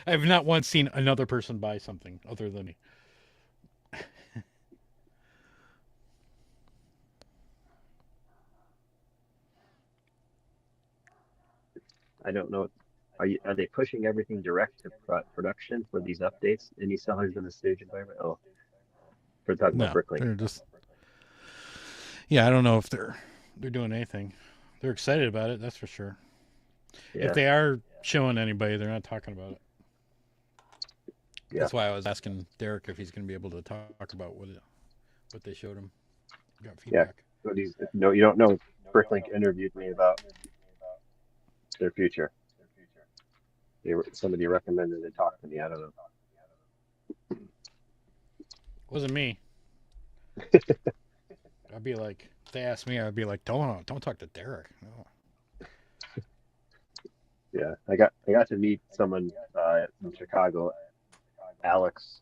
I've not once seen another person buy something other than me. I don't know. Are they pushing everything direct to production for these updates? Any sellers in the stage environment? Oh, we're talking about No, Bricklink. they're just yeah. I don't know if they're doing anything. They're excited about it, that's for sure. If Yeah, they are showing anybody, they're not talking about it. yeah, That's why I was asking Derek if he's going to be able to talk about what they showed him. Got yeah. feedback. But no, you don't know. Bricklink interviewed me about their future. Somebody recommended they talk to me. I don't know. Wasn't me. I'd be like, if they asked me, I'd be like, don't talk to Derek. No. Yeah, I got to meet someone in Chicago, Alex.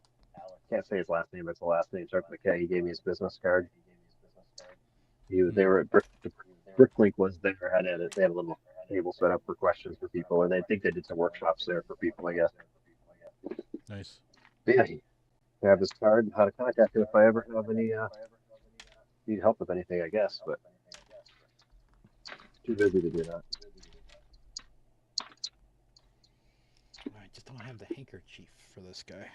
Can't say his last name. It's the last name starts with a K. He gave me his business card. They Hmm. were at Bricklink was there. They had a little table set up for questions for people, and I think they did some workshops there for people. I guess. Nice. But yeah, I have his card and how to contact him if I ever have any need help with anything. I guess, but too busy to do that. I just don't have the handkerchief for this guy.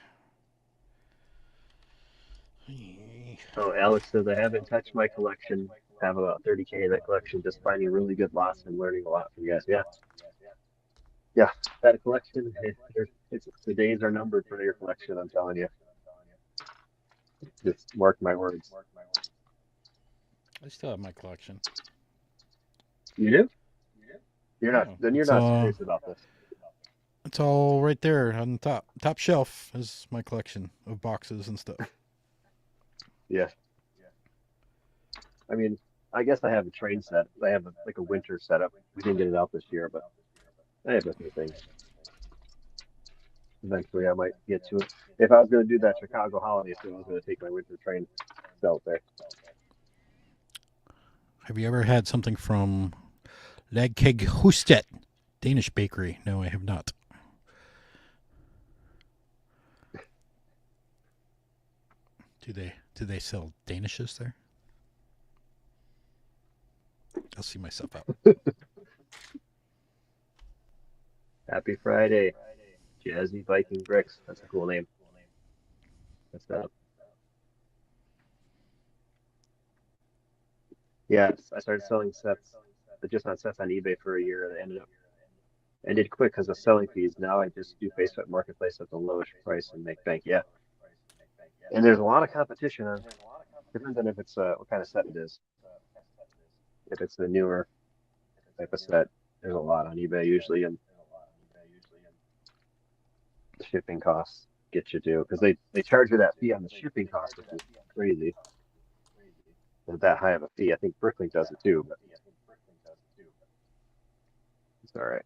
Oh, Alex says I haven't touched my collection. have about 30K in that collection, just finding really good lots and learning a lot from you guys. Yeah, yeah, that collection. The days are numbered for your collection. I'm telling you. Just mark my words. I still have my collection. You do? You're not. Yeah, Then you're not serious about this. it's all right there on the top shelf is my collection of boxes and stuff. Yeah. I mean, I guess I have a train set. I have like a winter setup. We didn't get it out this year, but I have a few things. Eventually, I might get to it. If I was going to do that Chicago holiday, so I was going to take my winter train out there. Have you ever had something from Lagkeg Hustet, Danish bakery? No, I have not. Do they sell Danishes there? I'll see myself out. Happy Friday, Jazzy Viking Bricks. That's a cool name. That's that. Yeah, I started selling sets, but just not sets on eBay for a year, and I ended quick because of selling fees. Now I just do Facebook Marketplace at the lowest price and make bank. Yeah, and there's a lot of competition on. Depends on if it's what kind of set it is. If it's the newer type of set, there's a lot on eBay usually, and the shipping costs get you too because they charge you that fee on the shipping cost, which is crazy. Not that high of a fee. I think Bricklink does it too, but it's all right.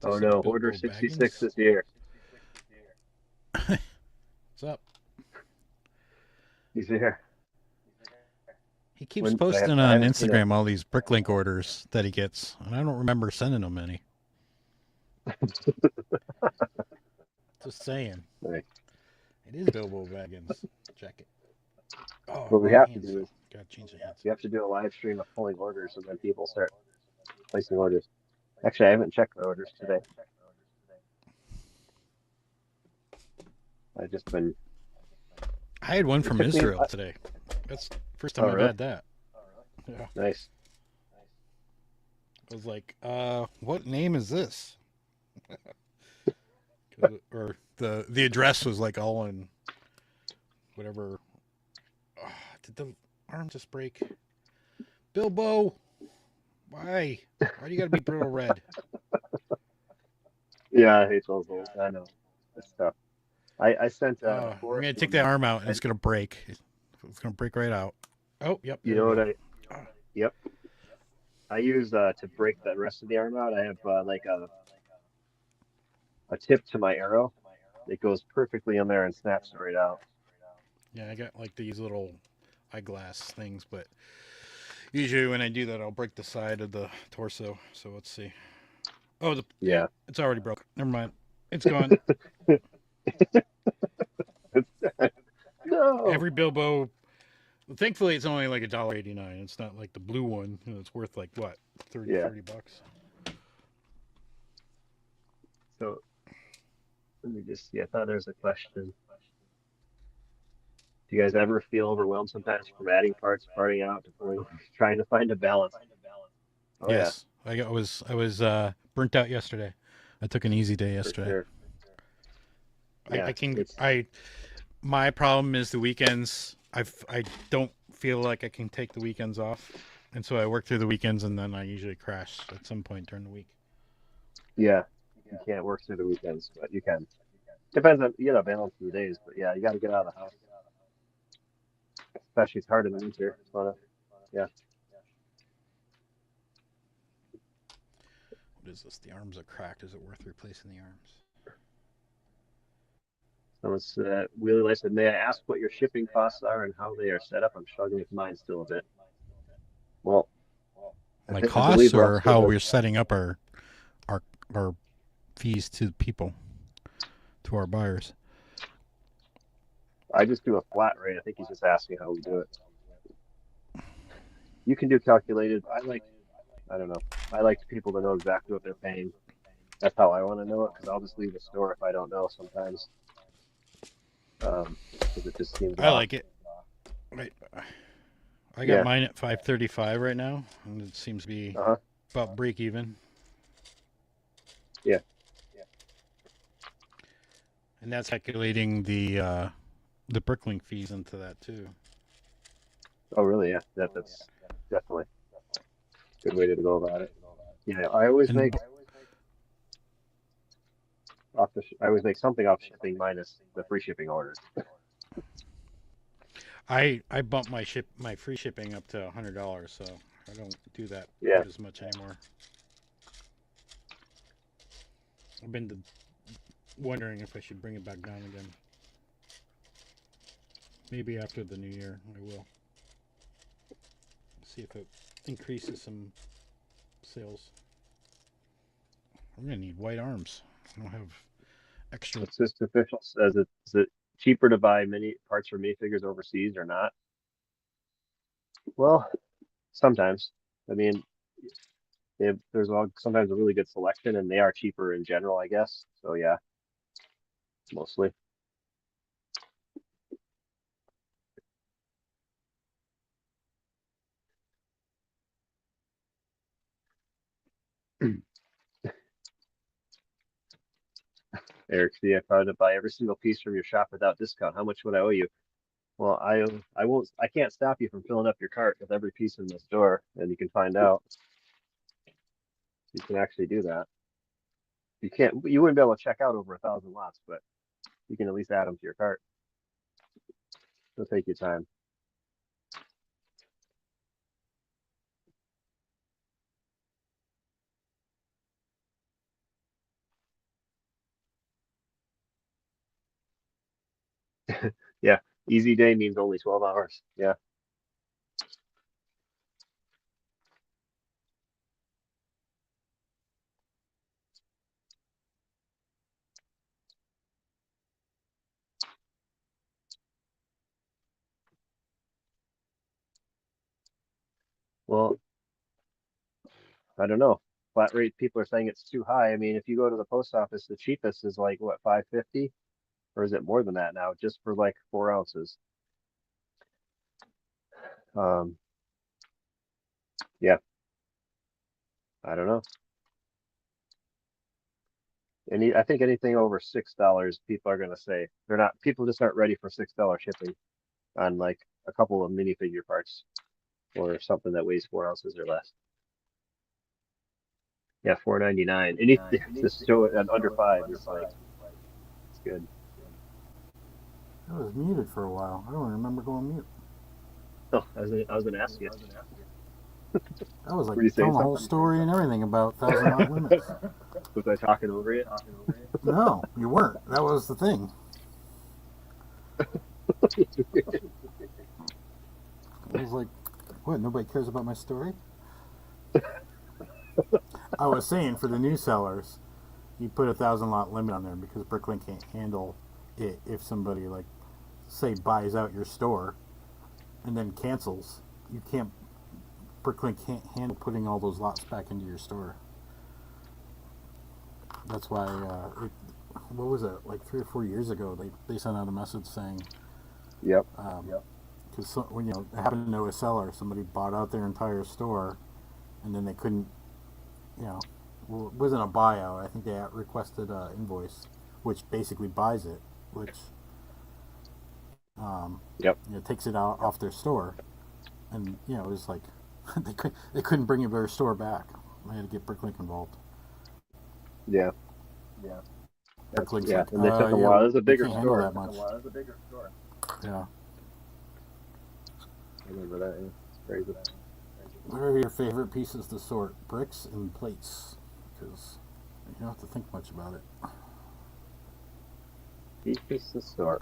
Oh no, Order 66 is here. What's up? He's here. He keeps posting on Instagram all these Bricklink orders that he gets, and I don't remember sending him any. Just saying. Right. It is Bilbo Baggins. Check it. Oh, what we have to do is gotta change the hands. We have to do a live stream of pulling orders, and then people start placing orders. Actually, I haven't checked the orders today. I've just been. I had one from Israel today. That's the first time I've had that. Yeah. Nice. I was like, what name is this? Or the address was like all in whatever. Did the arm just break? Bilbo, why? Why do you gotta be brittle red? Yeah, I hate those old. I know. It's tough. I sent. I'm gonna take that arm out and it's gonna break. It's gonna break right out. Oh, yep. You know what Yep. I use to break the rest of the arm out. I have like a tip to my arrow. It goes perfectly in there and snaps it right out. Yeah, I got like these little eyeglass things, but usually when I do that, I'll break the side of the torso. So let's see. Oh, yeah, it's already broke. Never mind. It's gone. No. Every Bilbo. Thankfully, it's only like $1.89. It's not like the blue one. It's worth like what, 30 bucks. So let me just see. I thought there was a question. Do you guys ever feel overwhelmed sometimes from adding parts, parting out, trying to find a balance? Oh, yes, yeah. I was burnt out yesterday. I took an easy day yesterday. Sure. My problem is the weekends. I don't feel like I can take the weekends off, and so I work through the weekends, and then I usually crash at some point during the week. Yeah, you can't work through the weekends, but you can. Depends on balance of the days, but yeah, you got to get out of the house. Especially it's hard in the winter. Yeah. What is this? The arms are cracked. Is it worth replacing the arms? Someone's really nice. May I ask what your shipping costs are and how they are set up? I'm struggling with mine still a bit. Well, my costs or how we're setting up our fees to people, to our buyers. I just do a flat rate. I think he's just asking how we do it. You can do calculated. I don't know. I like people to know exactly what they're paying. That's how I want to know it, because I'll just leave the store if I don't know sometimes. Because it just seems I like it. Right. I got Yeah. mine at 535 right now, and it seems to be Uh-huh. about break even. Yeah. And that's calculating the Bricklink fees into that too. Oh, really? Yeah. That's definitely a good way to go about it. Yeah. I always And make I always make something off shipping minus the free shipping order. I bumped my free shipping up to $100, so I don't do that Yeah. quite as much anymore. I've been wondering if I should bring it back down again. Maybe after the new year, I will see if it increases some sales. I'm gonna need white arms. I don't have extra. What's this official says? Is it cheaper to buy mini parts for minifigures overseas or not? Well, sometimes. I mean, there's sometimes a really good selection, and they are cheaper in general, I guess. So yeah, mostly. Eric, see, if I were to buy every single piece from your shop without discount, how much would I owe you? Well, I won't I can't stop you from filling up your cart with every piece in the store, and you can find out. You can actually do that. You wouldn't be able to check out over 1,000 lots, but you can at least add them to your cart. It'll take you time. Yeah, easy day means only 12 hours. Yeah. Well, I don't know. Flat rate people are saying it's too high. I mean, if you go to the post office, the cheapest is like what, 550? Or is it more than that now, just for like 4 ounces? Um, yeah, I don't know. I think anything over $6, people are gonna say they're not. People just aren't ready for $6 shipping on like a couple of minifigure parts or something that weighs 4 ounces or less. Yeah, 4.99. Anything just show it at under five is like it's good. I was muted for a while. I don't remember going mute. Oh, I was gonna ask you. I was like Were you saying telling the whole something? story and everything about thousand lot limits. Was I talking over you? No, you weren't. That was the thing. I was like, what? Nobody cares about my story? I was saying for the new sellers, you put 1,000 lot limit on there because Bricklink can't handle it if somebody like say buys out your store and then cancels. You can't. Bricklink can't handle putting all those lots back into your store. That's why. What was it? Like 3 or 4 years ago, they sent out a message saying, Yep. because when it happened to know a seller, somebody bought out their entire store, and then they couldn't, you know, well, it wasn't a buyout. I think they requested an invoice, which basically buys it, which Yep. takes it out off their store, and it was like they couldn't bring their store back. They had to get Bricklink involved. Yeah. Bricklink's Yeah. like, And they took a yeah, while. It was a we bigger can't handle store. that much. Yeah. I remember that. Yeah. It's crazy. What are your favorite pieces to sort? Bricks and plates, because you don't have to think much about it. Deepest the store.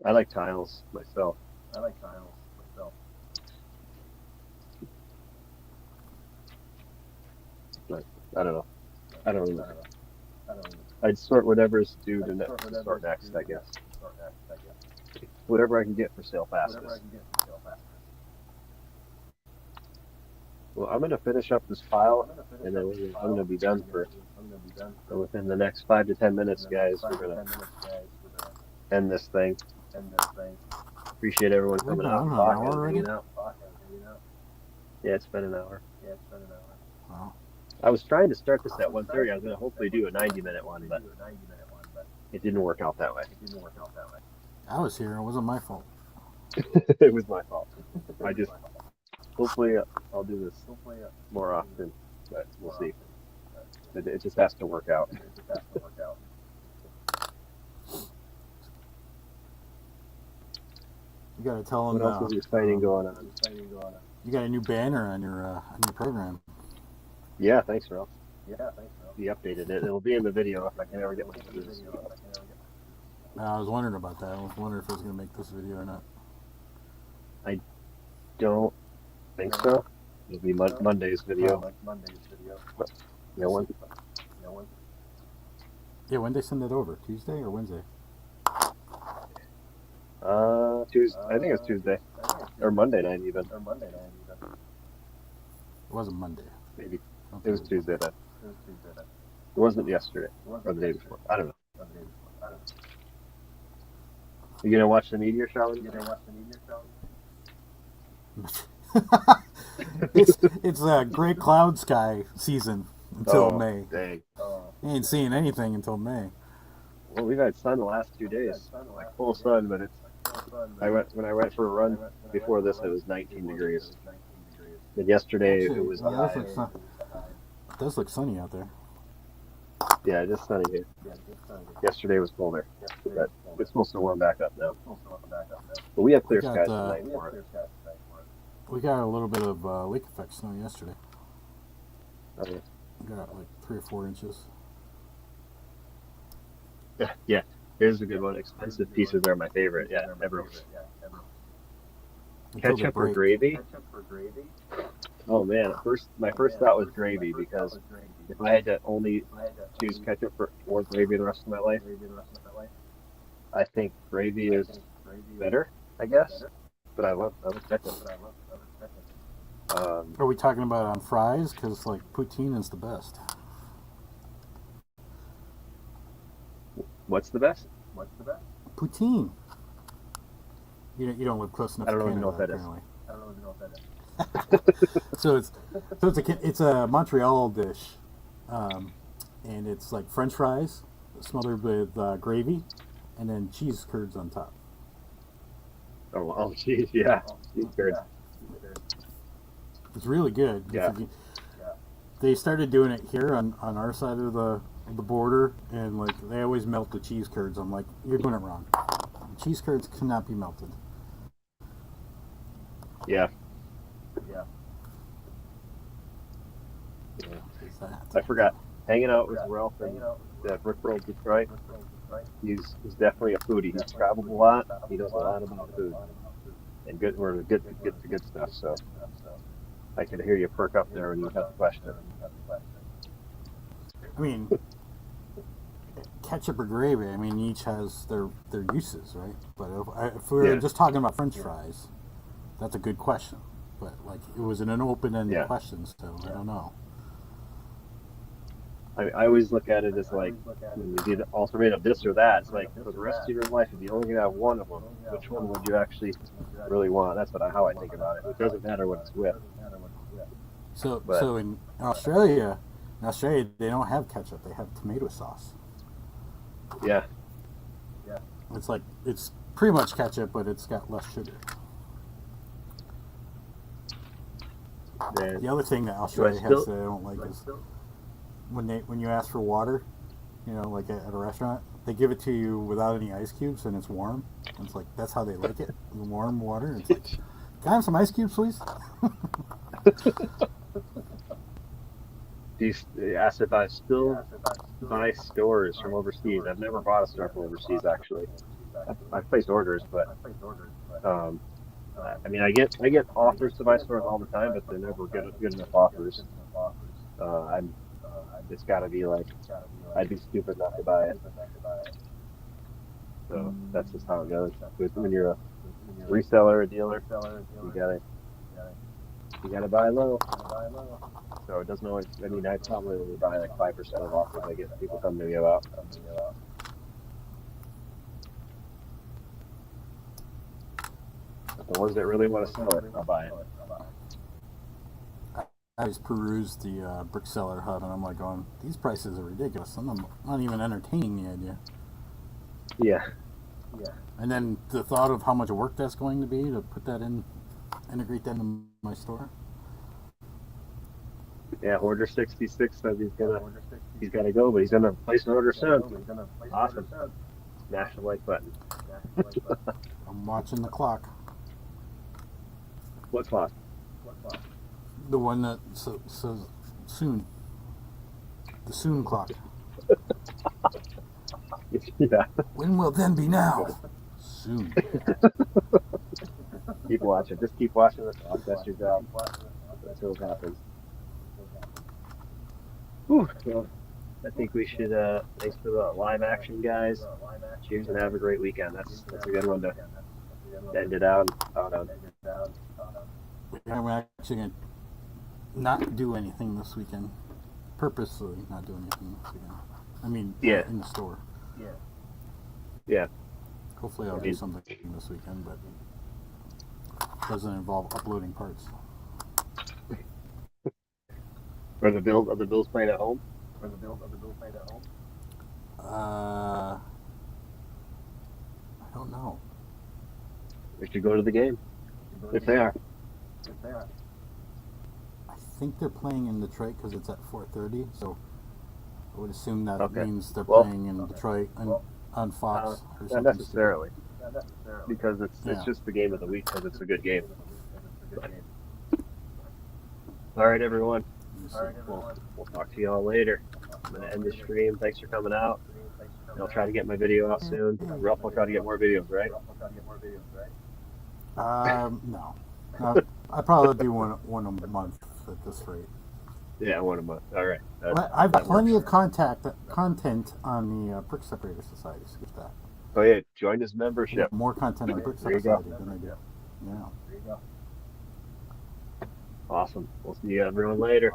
I like tiles myself. But I don't know. I don't really know. I'd sort whatever's due to sort next, I guess. Whatever I can get for sale fastest. Well, I'm gonna finish up this pile, and then I'm gonna be done for within the next 5 to 10 minutes, guys. We're gonna end this thing. Appreciate everyone We've coming been out on and an talking hour and already. hanging out. Yeah, it's been an hour. Wow. I was trying to start this at 1:30. I was going to hopefully do a 90-minute one, but it didn't work out that way. I was here. It wasn't my fault. It was my fault. I just hopefully I'll do this more often, but we'll see. It just has to work out. You got to tell What them. else is exciting going on? You got a new banner on your program. Yeah, thanks, Ralph. He updated it. It'll be in the video if I can ever get my keys. I was wondering about that. I was wondering if it was going to make this video or not. I don't think so. It'll be Monday's video. But, yeah, Yeah, when they send that over? Tuesday or Wednesday? Tuesday. I think it's Tuesday or Monday night even. It wasn't Monday. Maybe Okay. it was Tuesday then. It wasn't yesterday or the day before. I don't know. You gonna watch the meteor shower? It's a gray cloud sky season until May. Dang. You ain't seeing anything until May. Well, we've had sun the last 2 days, like full sun, but it's. When I went for a run before this, it was 19 degrees. And yesterday Actually, it was yeah, high. it does look sunny out there. Yeah, just sunny here. Yesterday was colder, but it's supposed to warm back up now. But we have clear skies tonight for it. We got a little bit of lake effect snow yesterday. Okay. We got like 3 or 4 inches. Yeah, here's a good one. Expensive pieces are my favorite. Yeah, everyone. Ketchup or gravy? Oh man, my first thought was gravy because if I had to only choose ketchup or gravy the rest of my life, I think gravy is better, I guess. But I love ketchup. Are we talking about on fries? Because like poutine is the best. What's the best? Poutine. You don't live close enough I don't to even know Canada, what that apparently. It's a Montreal dish, and it's like French fries smothered with gravy, and then cheese curds on top. Oh, geez, yeah. Cheese curds. It's really good. Yeah. They started doing it here on our side of the border, and like they always melt the cheese curds. I'm like, you're doing it wrong. Cheese curds cannot be melted. Yeah. I forgot. Hanging out with Ralph and Bricklink Detroit. He's definitely a foodie. He's traveled a lot. He knows a lot about food. And we're good to get to good stuff. So I could hear you perk up there when you had the question. I mean, ketchup or gravy. I mean, each has their uses, right? But if we were just talking about French fries, that's a good question. But like, it was an open-ended question, so I don't know. I always look at it as like, when you get an alternate of this or that, it's like for the rest of your life, if you only have one of them, which one would you actually really want? That's how I think about it. It doesn't matter what it's with. So in Australia, they don't have ketchup; they have tomato sauce. Yeah. It's pretty much ketchup, but it's got less sugar. Man. The other thing that Australia has that I don't like is when you ask for water, like at a restaurant, they give it to you without any ice cubes and it's warm. And it's like that's how they like it, the warm water. And it's like, can I have some ice cubes, please? They asked if I still buy stores from overseas. I've never bought a store from overseas actually. I've placed orders, but I mean, I get offers to buy stores all the time, but they're never good enough offers. It's got to be like I'd be stupid not to buy it. So that's just how it goes. When you're a reseller, a dealer, you gotta buy low. So it doesn't always. I mean, I probably only buy like 5% of offers I get people come to me about. ones that really want to sell it, I'll buy it. I just perused the brick seller hut, and I'm like, going, these prices are ridiculous. I'm not even entertaining the idea. Yeah. And then the thought of how much work that's going to be to put that in, integrate that into my store. Yeah, Order 66 says he's gotta go, but he's gonna place an order soon. Awesome. Smash the like button. I'm watching the clock. What clock? The one that says soon. The soon clock. Yeah. When will then be now? Soon. Keep watching. Just keep watching the clock. That's your job. That's what happens. Whew. Well, I think we should thanks for the live action, guys. Cheers and have a great weekend. That's a good one to end it out on. I'm actually going to not do anything this weekend. Purposely not do anything this weekend. I mean, Yeah. in the store. Yeah. Hopefully I'll do something this weekend, but it doesn't involve uploading parts. Are the Bills playing at home? I don't know. We should go to the game if they are. I think they're playing in Detroit because it's at 4:30, so I would assume that Okay. means they're Well, playing in Detroit on Fox or Not something. necessarily, because it's just the game of the week because it's a good game. But, all right, everyone. We'll talk to you all later. I'm gonna end the stream. Thanks for coming out. And I'll try to get my video out soon. Ruff will try to get more videos, right? No. I probably do one a month at this rate. Yeah, one a month. All right. I have plenty of content on the Brick Separator Society. Skip that. Oh yeah, join his membership. More content on Brick There you Society go. than I do. Yeah. Awesome. We'll see you everyone later.